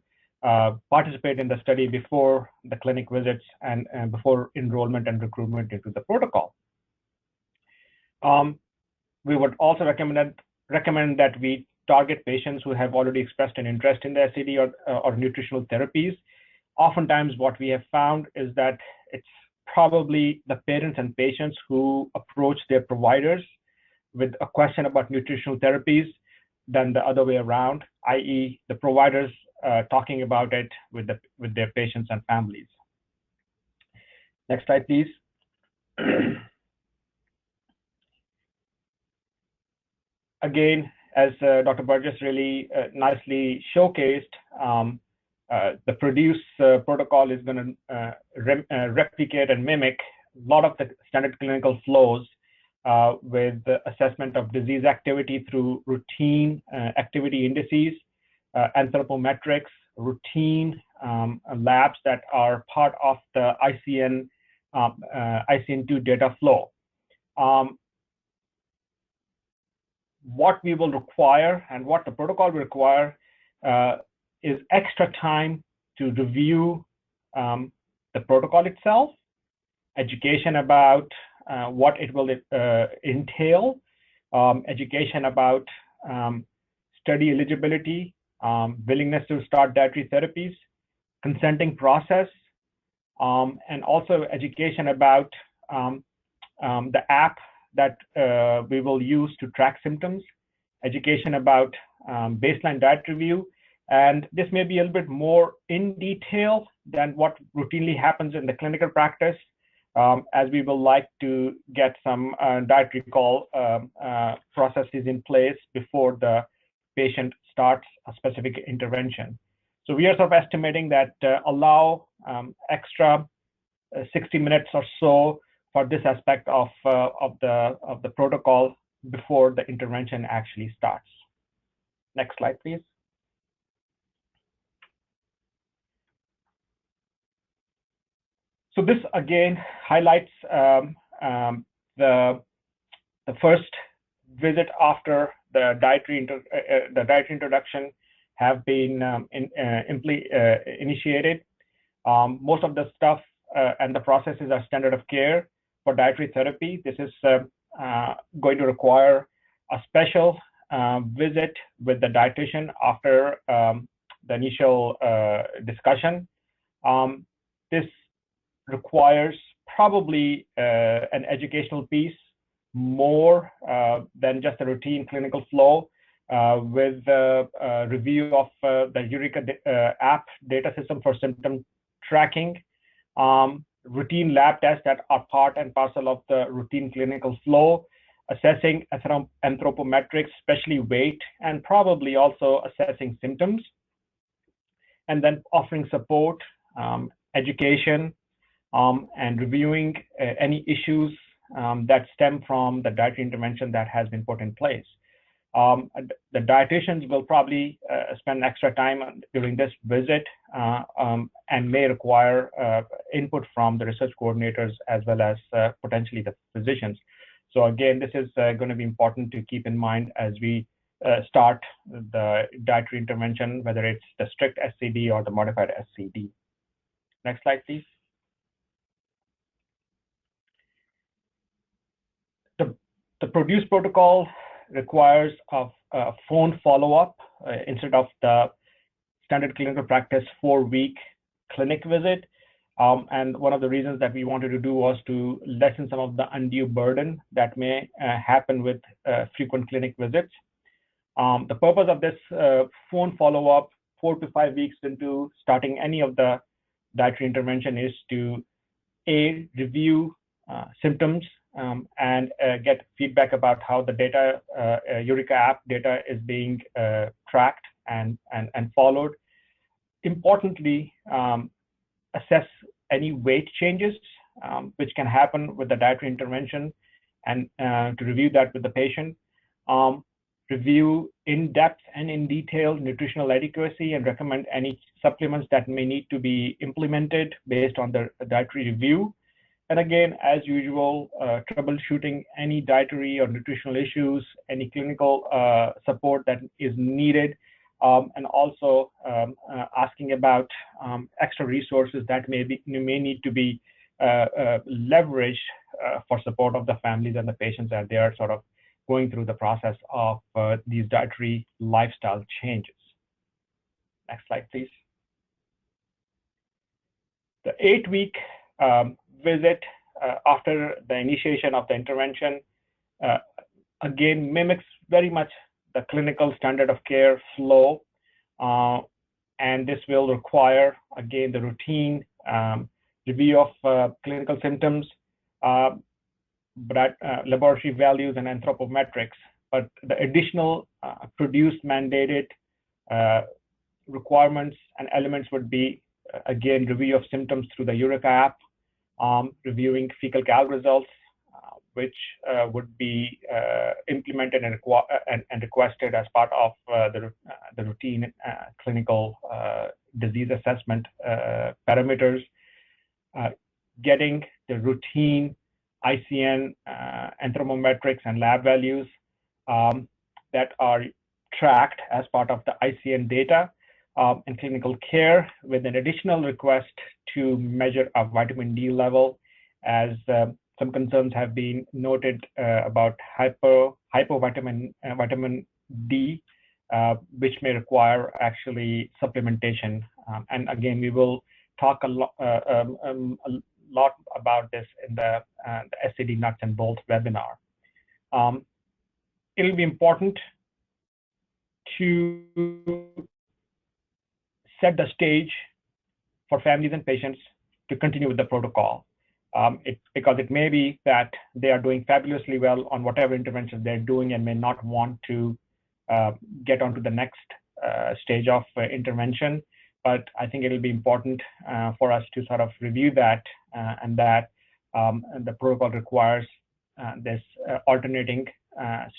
D: participate in the study before the clinic visits and before enrollment and recruitment into the protocol. We would also recommend that we target patients who have already expressed an interest in the SCD or nutritional therapies. Oftentimes what we have found is that it's probably the parents and patients who approach their providers with a question about nutritional therapies than the other way around, i.e. the providers talking about it with their patients and families. Next slide, please. Again, as Dr. Burgess really nicely showcased, the PRODUCE protocol is going to replicate and mimic a lot of the standard clinical flows with the assessment of disease activity through routine activity indices, anthropometrics, routine labs that are part of the ICN2 data flow. what we will require and what the protocol will require is extra time to review the protocol itself, education about what it will entail, education about study eligibility, willingness to start dietary therapies, consenting process, and also education about the app that we will use to track symptoms, education about baseline diet review, and this may be a little bit more in detail than what routinely happens in the clinical practice, as we will like to get some diet recall processes in place before the patient starts a specific intervention. So we are sort of estimating that allow extra 60 minutes or so for this aspect of the protocol before the intervention actually starts. Next slide, please. So this again highlights the first visit after the dietary introduction have been initiated. Most of the stuff and the processes are standard of care for dietary therapy. This is going to require a special visit with the dietitian after the initial discussion. This requires probably an educational piece more than just a routine clinical flow with a review of the Eureka app data system for symptom tracking, routine lab tests that are part and parcel of the routine clinical flow, assessing anthropometrics, especially weight, and probably also assessing symptoms, and then offering support, education, and reviewing any issues that stem from the dietary intervention that has been put in place. The dietitians will probably spend extra time during this visit and may require input from the research coordinators as well as potentially the physicians. So again, this is going to be important to keep in mind as we start the dietary intervention, whether it's the strict SCD or the modified SCD. Next slide, please. The PRODUCE protocol requires a phone follow-up instead of the standard clinical practice 4-week clinic visit. And one of the reasons that we wanted to do was to lessen some of the undue burden that may happen with frequent clinic visits. The purpose of this phone follow-up 4 to 5 weeks into starting any of the dietary intervention is to review symptoms and get feedback about how the data, Eureka app data is being tracked and followed. Importantly, assess any weight changes which can happen with the dietary intervention and to review that with the patient. Review in depth and in detail nutritional adequacy and recommend any supplements that may need to be implemented based on the dietary review. And again, as usual, troubleshooting any dietary or nutritional issues, any clinical support that is needed, and also asking about extra resources that may need to be leveraged for support of the families and the patients as they are sort of going through the process of these dietary lifestyle changes. Next slide, please. The 8-week visit after the initiation of the intervention again mimics very much the clinical standard of care flow, and this will require again the routine review of clinical symptoms, laboratory values and anthropometrics, but the additional PRODUCE mandated requirements and elements would be again review of symptoms through the Eureka app, reviewing fecal cal results, which would be implemented and requested as part of the routine clinical disease assessment parameters, getting the routine ICN anthropometrics and lab values, that are tracked as part of the ICN data and clinical care, with an additional request to measure a vitamin D level, as some concerns have been noted about vitamin D, which may require actually supplementation. And again, we will talk a lot about this in the SCD nuts and bolts webinar. It'll be important to set the stage for families and patients to continue with the protocol. Because it may be that they are doing fabulously well on whatever interventions they're doing and may not want to get onto the next stage of intervention. But I think it'll be important for us to sort of review that and that the protocol requires this alternating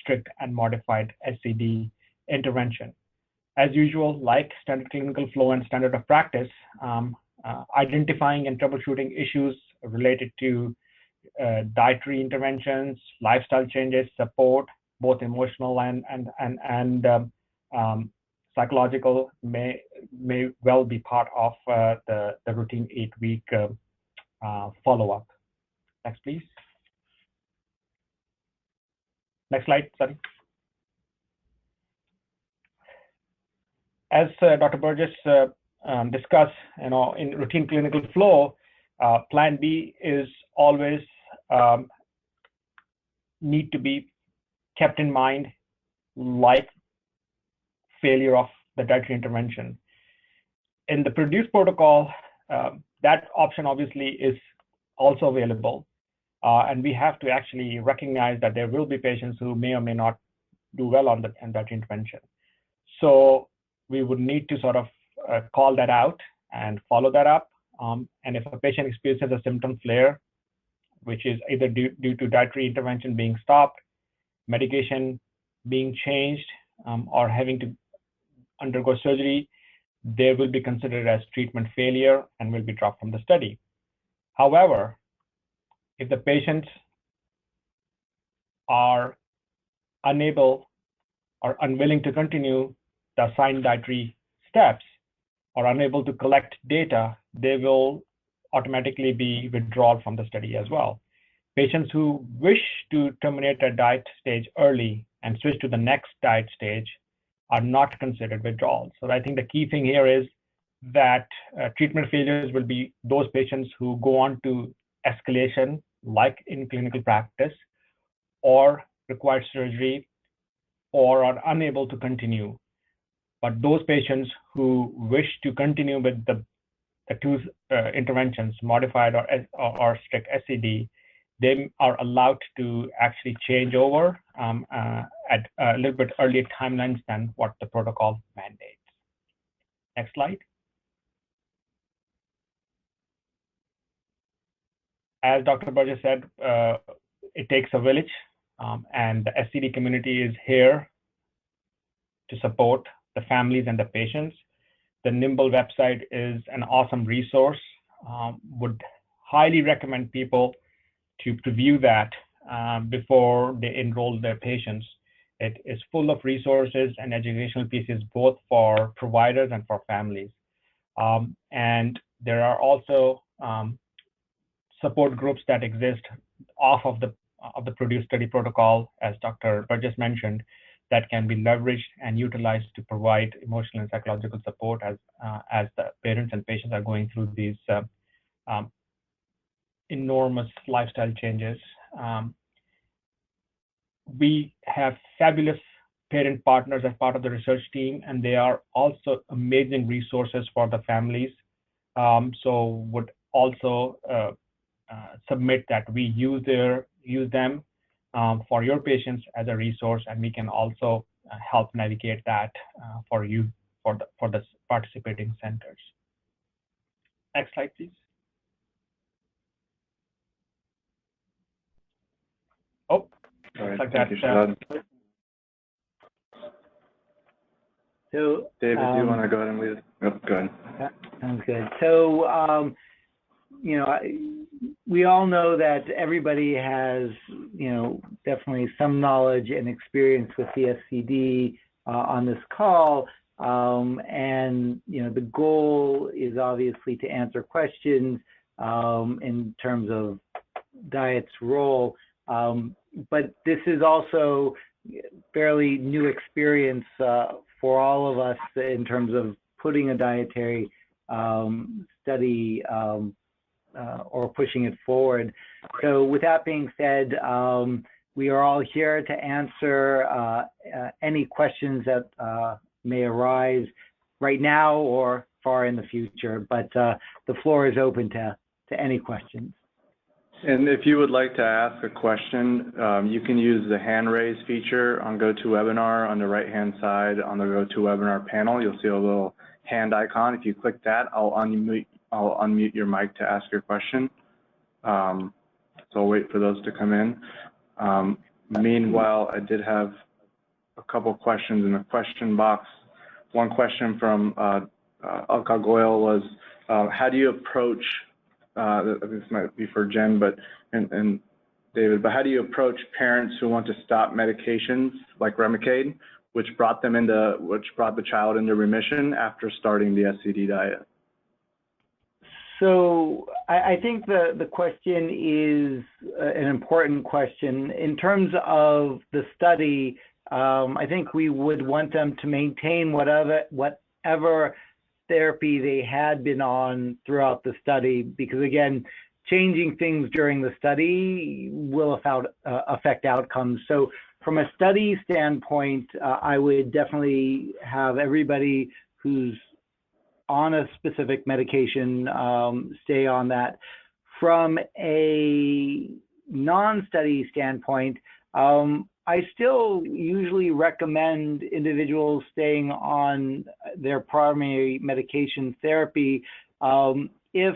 D: strict and modified SCD intervention. As usual, like standard clinical flow and standard of practice, identifying and troubleshooting issues related to dietary interventions, lifestyle changes, support, both emotional and psychological, may well be part of the routine 8-week follow-up. Next, please. Next slide, sorry. As Dr. Burgess discussed, in routine clinical flow, Plan B is always need to be kept in mind, like failure of the dietary intervention. In the PRODUCE protocol, that option obviously is also available, and we have to actually recognize that there will be patients who may or may not do well on the dietary intervention. So we would need to sort of call that out and follow that up. And if a patient experiences a symptom flare, which is either due to dietary intervention being stopped, medication being changed, or having to undergo surgery, they will be considered as treatment failure and will be dropped from the study. However, if the patients are unable or unwilling to continue the assigned dietary steps or unable to collect data, they will automatically be withdrawn from the study as well. Patients who wish to terminate their diet stage early and switch to the next diet stage are not considered withdrawals. So I think the key thing here is that treatment failures will be those patients who go on to escalation, like in clinical practice, or require surgery, or are unable to continue. But those patients who wish to continue with the two interventions, modified or strict SCD, they are allowed to actually change over at a little bit earlier timelines than what the protocol mandates. Next slide. As Dr. Burgess said, it takes a village, and the SCD community is here to support the families and the patients. The Nimble website is an awesome resource. Would highly recommend people to view that before they enroll their patients. It is full of resources and educational pieces, both for providers and for families. And there are also support groups that exist off of the PRODUCE study protocol, as Dr. Burgess mentioned, that can be leveraged and utilized to provide emotional and psychological support as the parents and patients are going through these enormous lifestyle changes. We have fabulous parent partners as part of the research team, and they are also amazing resources for the families. So would also submit that we use them for your patients as a resource, and we can also help navigate that for you, for the participating centers. Next slide, please. Oh,
A: all right,
D: like
A: thank
D: that.
A: You, Shahad.
B: So,
A: David, do you want to go ahead and lead it? Oh, go ahead.
B: Sounds good. So, you know, we all know that everybody has, definitely some knowledge and experience with the SCD on this call. And, the goal is obviously to answer questions in terms of diet's role. But this is also fairly new experience for all of us in terms of putting a dietary study or pushing it forward. So with that being said, we are all here to answer any questions that may arise right now or far in the future, but the floor is open to any questions.
A: And if you would like to ask a question, you can use the hand raise feature on GoToWebinar on the right-hand side on the GoToWebinar panel. You'll see a little hand icon. If you click that, I'll unmute your mic to ask your question. So I'll wait for those to come in. Meanwhile, I did have a couple questions in the question box. One question from Alka Goyle was, how do you approach, this might be for Jen and David, but how do you approach parents who want to stop medications like Remicade, which brought the child into remission after starting the SCD diet?
B: So I think the question is an important question. In terms of the study, I think we would want them to maintain whatever therapy they had been on throughout the study, because again, changing things during the study will affect outcomes. So from a study standpoint, I would definitely have everybody who's on a specific medication stay on that. From a non-study standpoint, I still usually recommend individuals staying on their primary medication therapy if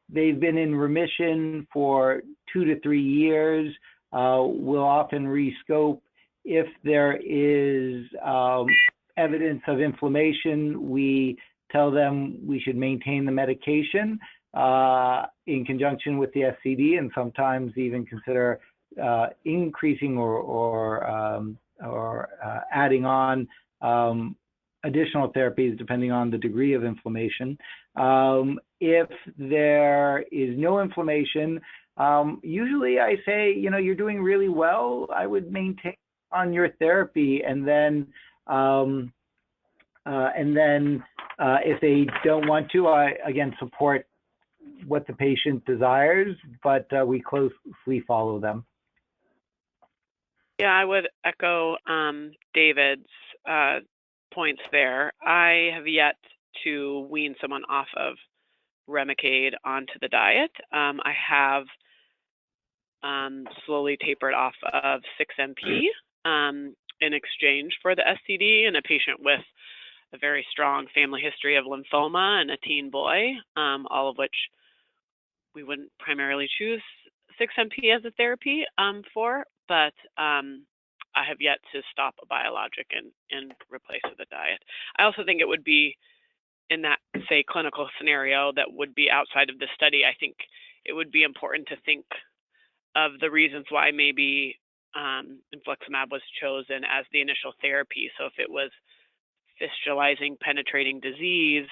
B: they've been in remission for 2 to 3 years. We'll often rescope. If there is evidence of inflammation, we tell them we should maintain the medication in conjunction with the SCD, and sometimes even consider increasing or adding on additional therapies depending on the degree of inflammation. If there is no inflammation, usually I say, you're doing really well. I would maintain on your therapy, and then if they don't want to, I again support what the patient desires, but we closely follow them.
C: Yeah, I would echo David's points there. I have yet to wean someone off of Remicade onto the diet. I have slowly tapered off of 6-MP in exchange for the SCD in a patient with a very strong family history of lymphoma and a teen boy, all of which we wouldn't primarily choose 6-MP as a therapy for, but I have yet to stop a biologic and replace with a diet. I also think it would be, in that, say, clinical scenario that would be outside of the study, I think it would be important to think of the reasons why maybe infliximab was chosen as the initial therapy. So if it was fistulizing, penetrating disease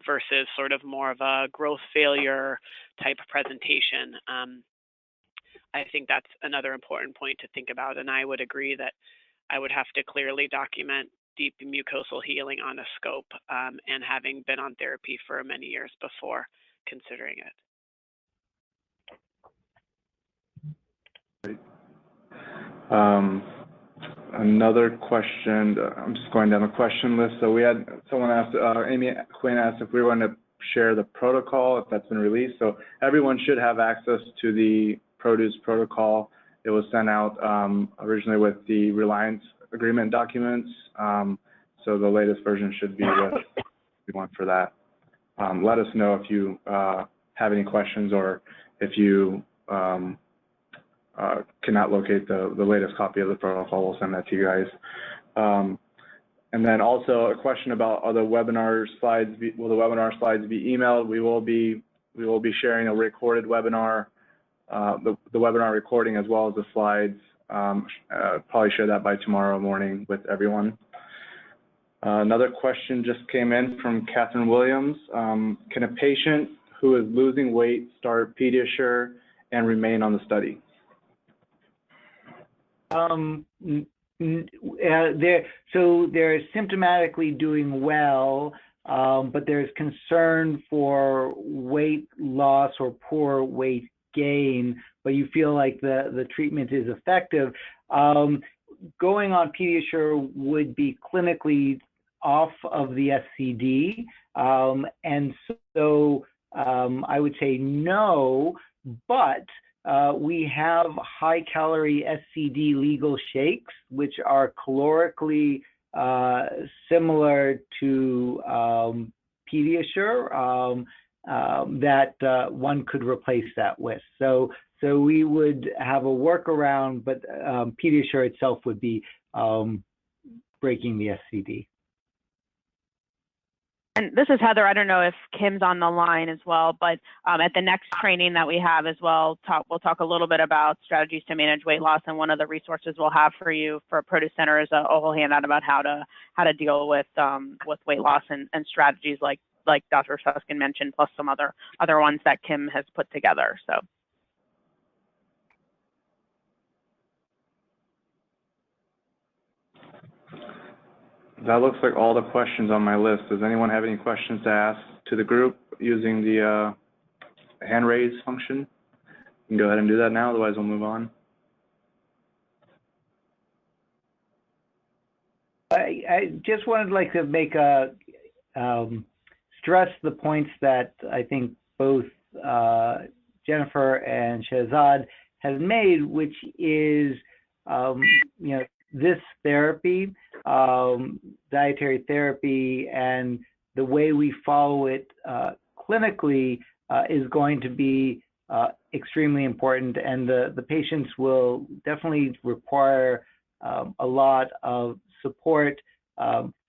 C: versus sort of more of a growth failure type of presentation, I think that's another important point to think about. And I would agree that I would have to clearly document deep mucosal healing on a scope and having been on therapy for many years before considering it.
A: Great. Another question, I'm just going down the question list. So we had someone asked, Amy Quinn asked if we were going to share the protocol, if that's been released. So everyone should have access to the Produce protocol. It was sent out originally with the Reliance agreement documents. So the latest version should be what we want for that. Let us know if you have any questions, or if you cannot locate the latest copy of the protocol. We'll send that to you guys. And then also a question about are the webinar slides, will the webinar slides be emailed? We will be sharing a recorded webinar the webinar recording as well as the slides. Probably share that by tomorrow morning with everyone. Another question just came in from Catherine Williams. Can a patient who is losing weight start Pediasure and remain on the study?
B: They're symptomatically doing well, but there's concern for weight loss or poor weight gain, but you feel like the treatment is effective. Going on Pediasure would be clinically off of the SCD, and so I would say no, but we have high-calorie SCD legal shakes, which are calorically similar to Pediasure, that one could replace that with. So we would have a workaround, but Pediasure itself would be breaking the SCD.
E: And this is Heather. I don't know if Kim's on the line as well, but at the next training that we have as well, we'll talk a little bit about strategies to manage weight loss. And one of the resources we'll have for you for Produce Center is a whole handout about how to deal with weight loss and strategies like Dr. Suskin mentioned, plus some other ones that Kim has put together. So.
A: That looks like all the questions on my list. Does anyone have any questions to ask to the group using the hand raise function? You can go ahead and do that now, otherwise we'll move on.
B: I just wanted like to make stress the points that I think both Jennifer and Shehzad has made, which is, this therapy, dietary therapy, and the way we follow it clinically is going to be extremely important, and the patients will definitely require a lot of support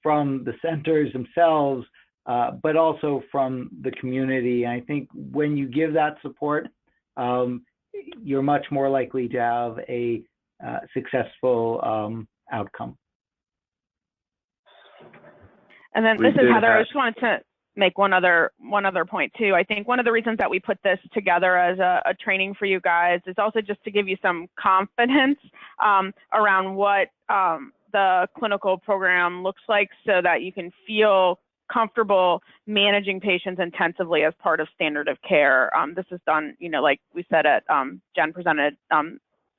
B: from the centers themselves, but also from the community. I think when you give that support, you're much more likely to have a successful outcome.
E: And then this is Heather. I just wanted to make one other point too. I think one of the reasons that we put this together as a training for you guys is also just to give you some confidence around what the clinical program looks like, so that you can feel comfortable managing patients intensively as part of standard of care. This is done, like we said at Jen presented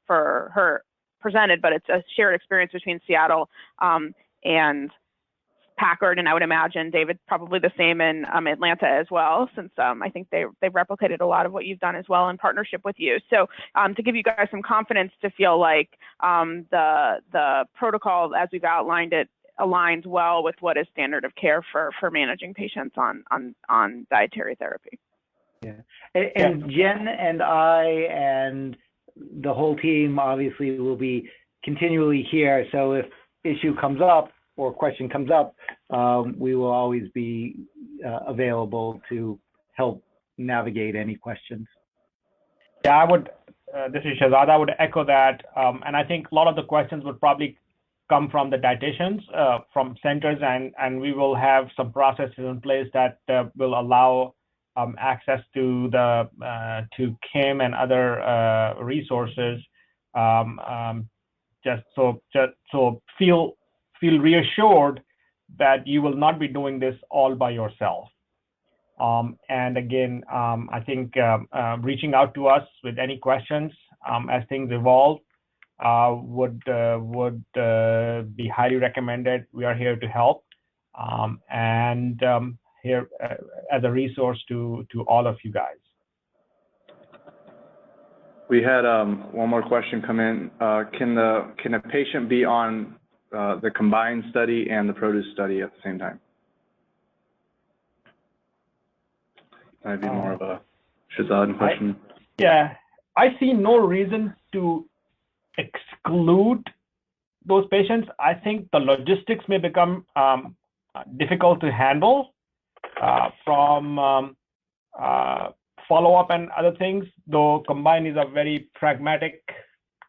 E: for her presented, but it's a shared experience between Seattle and Packard, and I would imagine David probably the same in Atlanta as well, since I think they've replicated a lot of what you've done as well in partnership with you. So to give you guys some confidence to feel like the protocol as we've outlined it aligns well with what is standard of care for managing patients on dietary therapy.
B: Yeah, and Jen and I and the whole team obviously will be continually here. So if issue comes up or question comes up, we will always be available to help navigate any questions.
D: Yeah, I would, this is Shehzad, I would echo that. And I think a lot of the questions would probably come from the dietitians, from centers, and we will have some processes in place that will allow access to to Kim and other resources. Just so feel reassured that you will not be doing this all by yourself. And again, I think reaching out to us with any questions as things evolve would be highly recommended. We are here to help, and here as a resource to all of you guys.
A: We had one more question come in. Can a patient be on the combined study and the produce study at the same time? That'd be more of a Shehzad question.
D: Yeah, I see no reason to exclude those patients. I think the logistics may become follow-up and other things, though Combine is a very pragmatic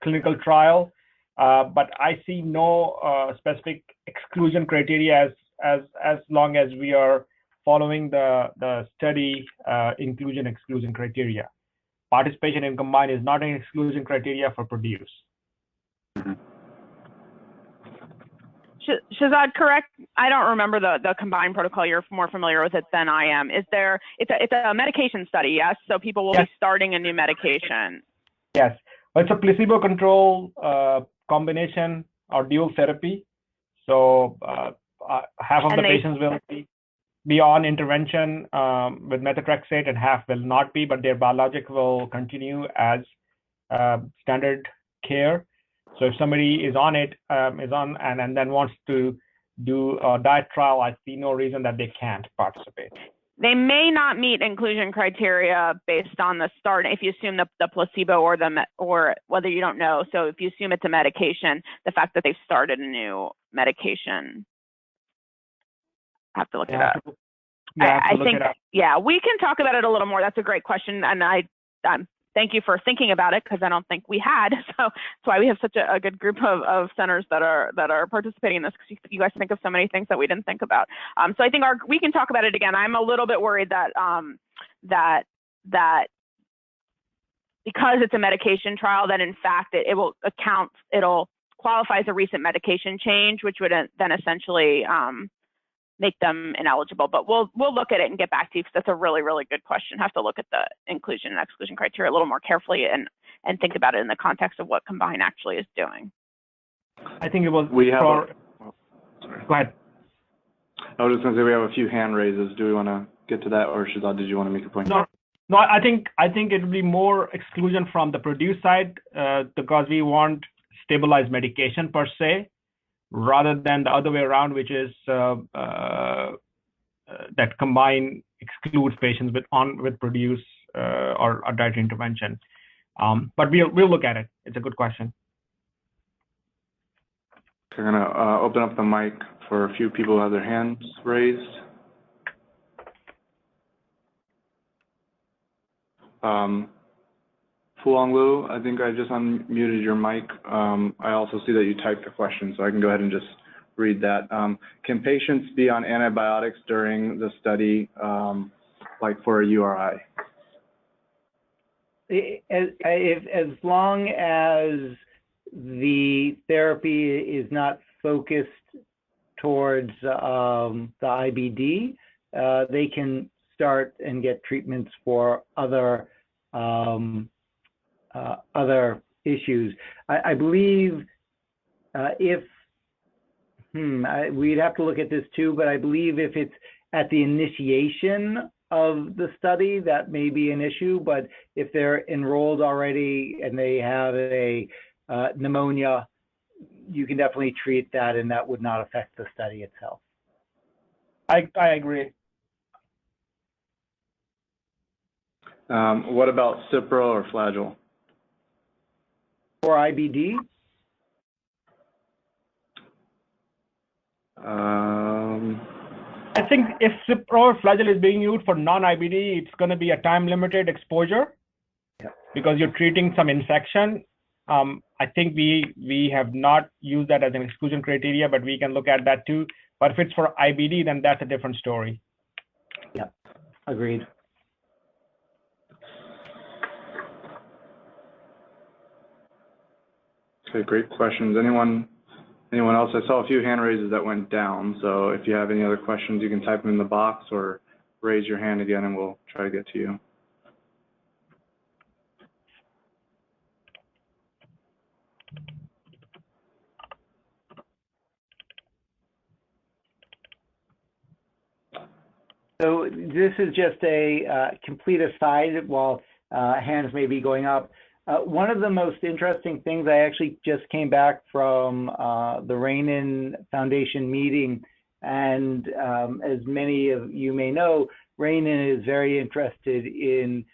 D: clinical trial, but I see no specific exclusion criteria as long as we are following the study inclusion-exclusion criteria. Participation in Combine is not an exclusion criteria for Produce.
E: Shazad, correct? I don't remember the Combine protocol. You're more familiar with it than I am. It's a medication study, yes? So people will be starting a new medication.
D: Yes, it's a placebo-controlled combination or dual therapy. So half of the patients will be on intervention with methotrexate and half will not be, but their biologic will continue as standard care. So if somebody is on it, and then wants to do a diet trial, I see no reason that they can't participate.
E: They may not meet inclusion criteria based on the start. If you assume the placebo or whether you don't know. So if you assume it's a medication, the fact that they've started a new medication, I have to look it up. I think, yeah, we can talk about it a little more. That's a great question, and I thank you for thinking about it, because I don't think we had. So that's why we have such a good group of centers that are participating in this, because you guys think of so many things that we didn't think about. So I think we can talk about it again. I'm a little bit worried that that because it's a medication trial, that in fact it'll qualify as a recent medication change, which would then essentially make them ineligible. But we'll look at it and get back to you, because that's a really, really good question. Have to look at the inclusion and exclusion criteria a little more carefully and think about it in the context of what Combine actually is doing.
D: I think it was
A: Go
D: ahead.
A: I was just going to say we have a few hand raises. Do we want to get to that, or Shazad, did you want to make a point?
D: No, I think it will be more exclusion from the Produce side, because we want stabilized medication per se, rather than the other way around, which is that Combine excludes patients with Produce or dietary intervention. But we'll look at it. It's a good question.
A: We're going to open up the mic for a few people who have their hands raised. Fulong Lu, I think I just unmuted your mic. I also see that you typed a question, so I can go ahead and just read that. Can patients be on antibiotics during the study, like for a URI?
B: As long as the therapy is not focused towards the IBD, they can start and get treatments for other issues. I believe we'd have to look at this too, but I believe if it's at the initiation of the study, that may be an issue. But if they're enrolled already and they have a pneumonia, you can definitely treat that, and that would not affect the study itself.
D: I agree.
A: What about Cipro or Flagyl?
B: For IBD?
D: I think if Cipro or Flagyl is being used for non-IBD, it's going to be a time-limited exposure, because you're treating some infection. I think we have not used that as an exclusion criteria, but we can look at that too. But if it's for IBD, then that's a different story.
B: Yeah, agreed.
A: Okay, great questions. Anyone else? I saw a few hand raises that went down, so if you have any other questions, you can type them in the box or raise your hand again, and we'll try to get to you.
B: So this is just a complete aside while hands may be going up. One of the most interesting things, I actually just came back from the Rainin Foundation meeting, and as many of you may know, Rainin is very interested in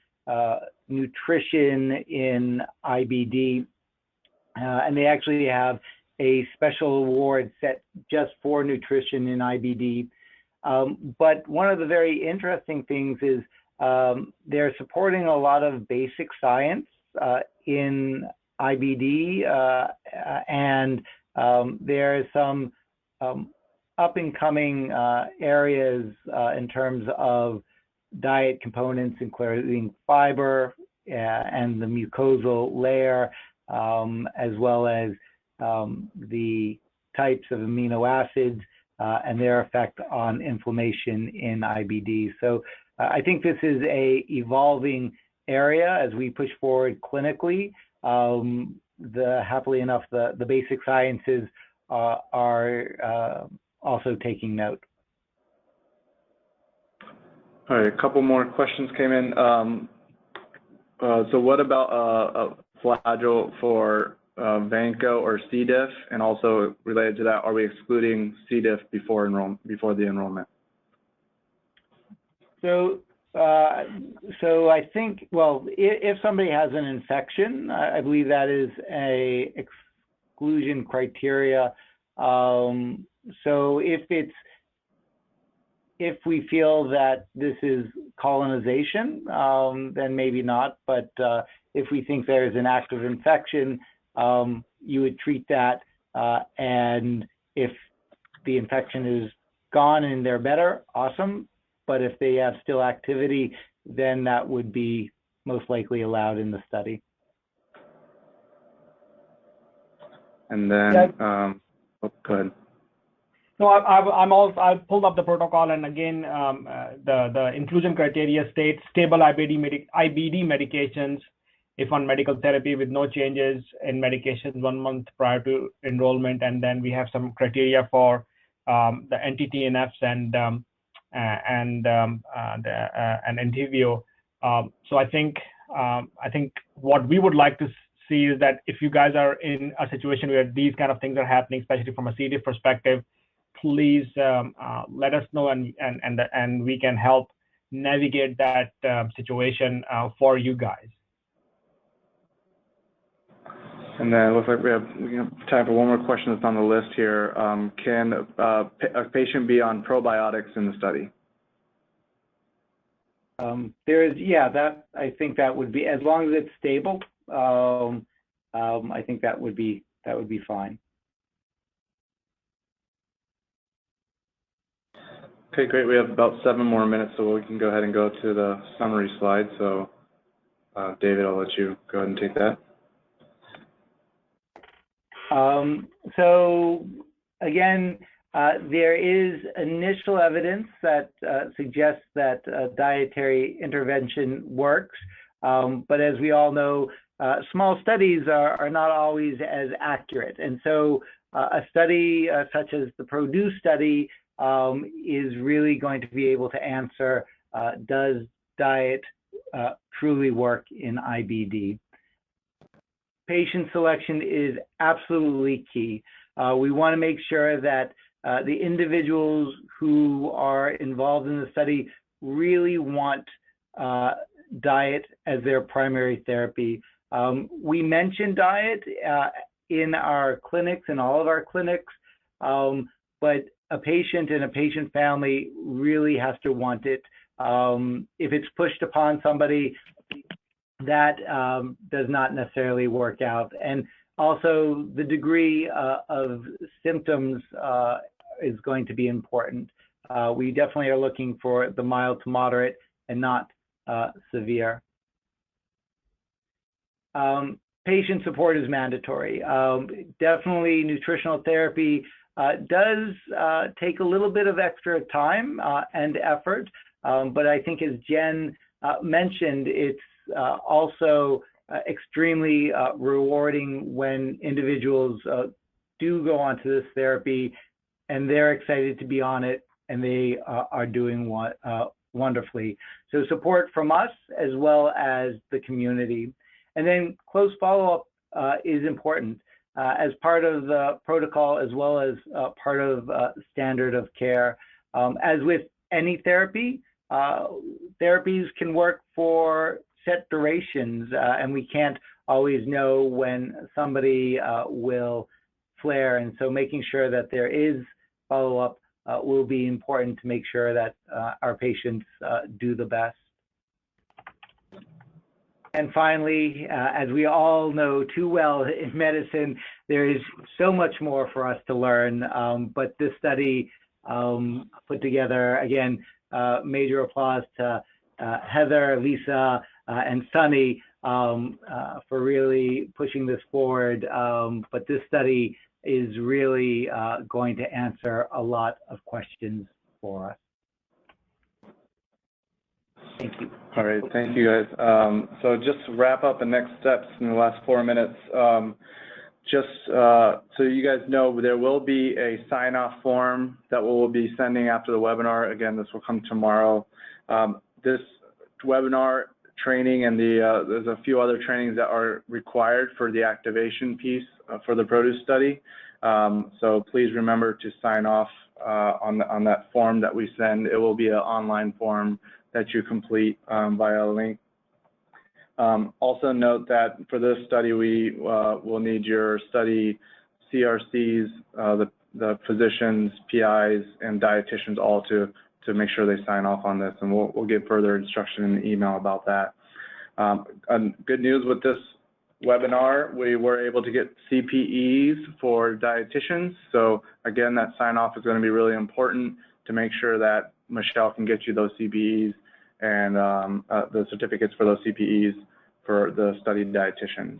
B: nutrition in IBD, and they actually have a special award set just for nutrition in IBD. But one of the very interesting things is they're supporting a lot of basic science in IBD, and there are some up-and-coming areas in terms of diet components, including fiber and the mucosal layer, as well as the types of amino acids and their effect on inflammation in IBD. So I think this is a evolving area as we push forward clinically. Happily enough, the basic sciences are also taking note.
A: All right, a couple more questions came in. So what about a flagell for Vanco or C. diff? And also related to that, are we excluding C. diff before the enrollment?
B: So I think, well, if somebody has an infection, I believe that is a exclusion criteria. So if we feel that this is colonization, then maybe not. But if we think there's an active infection, you would treat that. And if the infection is gone and they're better, awesome. But if they have still activity, then that would be most likely allowed in the study.
A: And then, go ahead.
D: No, I pulled up the protocol, and again, the inclusion criteria states stable IBD medications if on medical therapy with no changes in medications 1 month prior to enrollment, and then we have some criteria for the anti-TNFs and Entyvio. So I think what we would like to see is that if you guys are in a situation where these kind of things are happening, especially from a C. diff perspective, please let us know, and we can help navigate that situation for you guys.
A: And then it looks like we have time for one more question that's on the list here. Can a patient be on probiotics in the study?
B: I think that would be, as long as it's stable. I think that would be fine.
A: Okay, great. We have about 7 more minutes, so we can go ahead and go to the summary slide. So, David, I'll let you go ahead and take that.
B: So again, there is initial evidence that suggests that dietary intervention works, but as we all know, small studies are not always as accurate. And so a study such as the PRODUCE study is really going to be able to answer, does diet truly work in IBD? Patient selection is absolutely key. We want to make sure that the individuals who are involved in the study really want diet as their primary therapy. We mention diet in our clinics, in all of our clinics, but a patient and a patient family really has to want it. If it's pushed upon somebody, that does not necessarily work out. And also the degree of symptoms is going to be important. We definitely are looking for the mild to moderate and not severe. Patient support is mandatory. Definitely nutritional therapy does take a little bit of extra time and effort, but I think as Jen mentioned, it's also extremely rewarding when individuals do go onto this therapy and they're excited to be on it and they are doing wonderfully. So support from us as well as the community. And then close follow-up is important as part of the protocol as well as part of standard of care. As with any therapy, therapies can work for set durations, and we can't always know when somebody will flare. And so making sure that there is follow-up will be important to make sure that our patients do the best. And finally, as we all know too well in medicine, there is so much more for us to learn, but this study put together, again, major applause to Heather, Lisa, and Sunny for really pushing this forward. But this study is really going to answer a lot of questions for us. Thank you.
A: All right, thank you guys. So just to wrap up the next steps in the last 4 minutes, just so you guys know, there will be a sign-off form that we'll be sending after the webinar. Again, this will come tomorrow. This webinar training and there's a few other trainings that are required for the activation piece for the produce study. So please remember to sign off on that form that we send. It will be an online form that you complete via a link. Also note that for this study, we will need your study CRCs, the physicians, PIs, and dietitians all to make sure they sign off on this, and we'll give further instruction in the email about that. Good news with this webinar, we were able to get CPEs for dietitians. So again, that sign off is going to be really important to make sure that Michelle can get you those CPEs and the certificates for those CPEs for the study dietitians.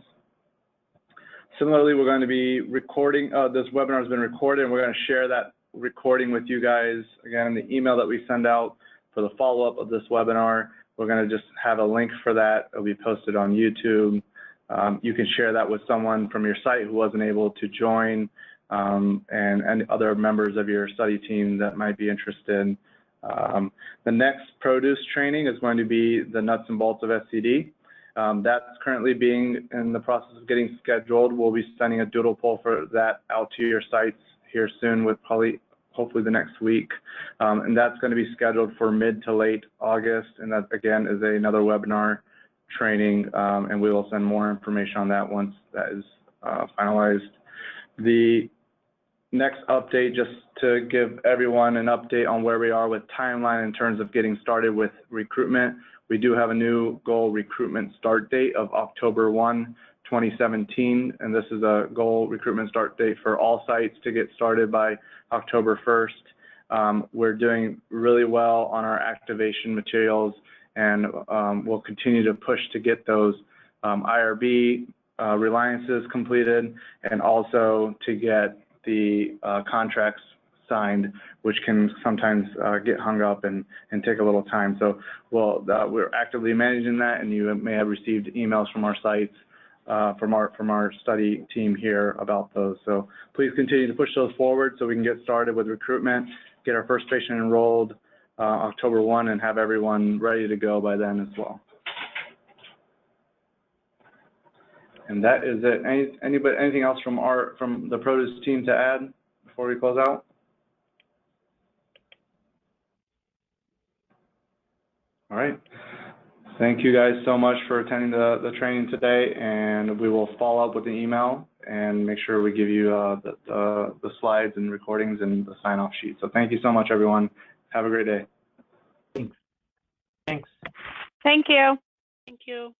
A: Similarly, we're going to be recording, this webinar has been recorded, and we're going to share that recording with you guys. Again, in the email that we send out for the follow-up of this webinar, we're going to just have a link for that. It'll be posted on YouTube. You can share that with someone from your site who wasn't able to join, and other members of your study team that might be interested. The next produce training is going to be the nuts and bolts of SCD. That's currently being in the process of getting scheduled. We'll be sending a doodle poll for that out to your sites here soon, with hopefully the next week. And that's going to be scheduled for mid to late August. And that, again, is another webinar training, and we will send more information on that once that is finalized. The next update, just to give everyone an update on where we are with timeline in terms of getting started with recruitment. We do have a new goal recruitment start date of October 1, 2017, and this is a goal recruitment start date for all sites to get started by October 1st. We're doing really well on our activation materials, and we'll continue to push to get those IRB reliances completed, and also to get the contracts signed, which can sometimes get hung up and take a little time. So we're actively managing that, and you may have received emails from our sites, from our study team here about those. So please continue to push those forward so we can get started with recruitment, get our first patient enrolled October 1, and have everyone ready to go by then as well. And that is it. Anything else from the produce team to add before we close out? All right. Thank you guys so much for attending the training today, and we will follow up with an email and make sure we give you the slides and recordings and the sign-off sheet. So thank you so much, everyone. Have a great day.
B: Thanks.
D: Thanks.
E: Thank you.
C: Thank you.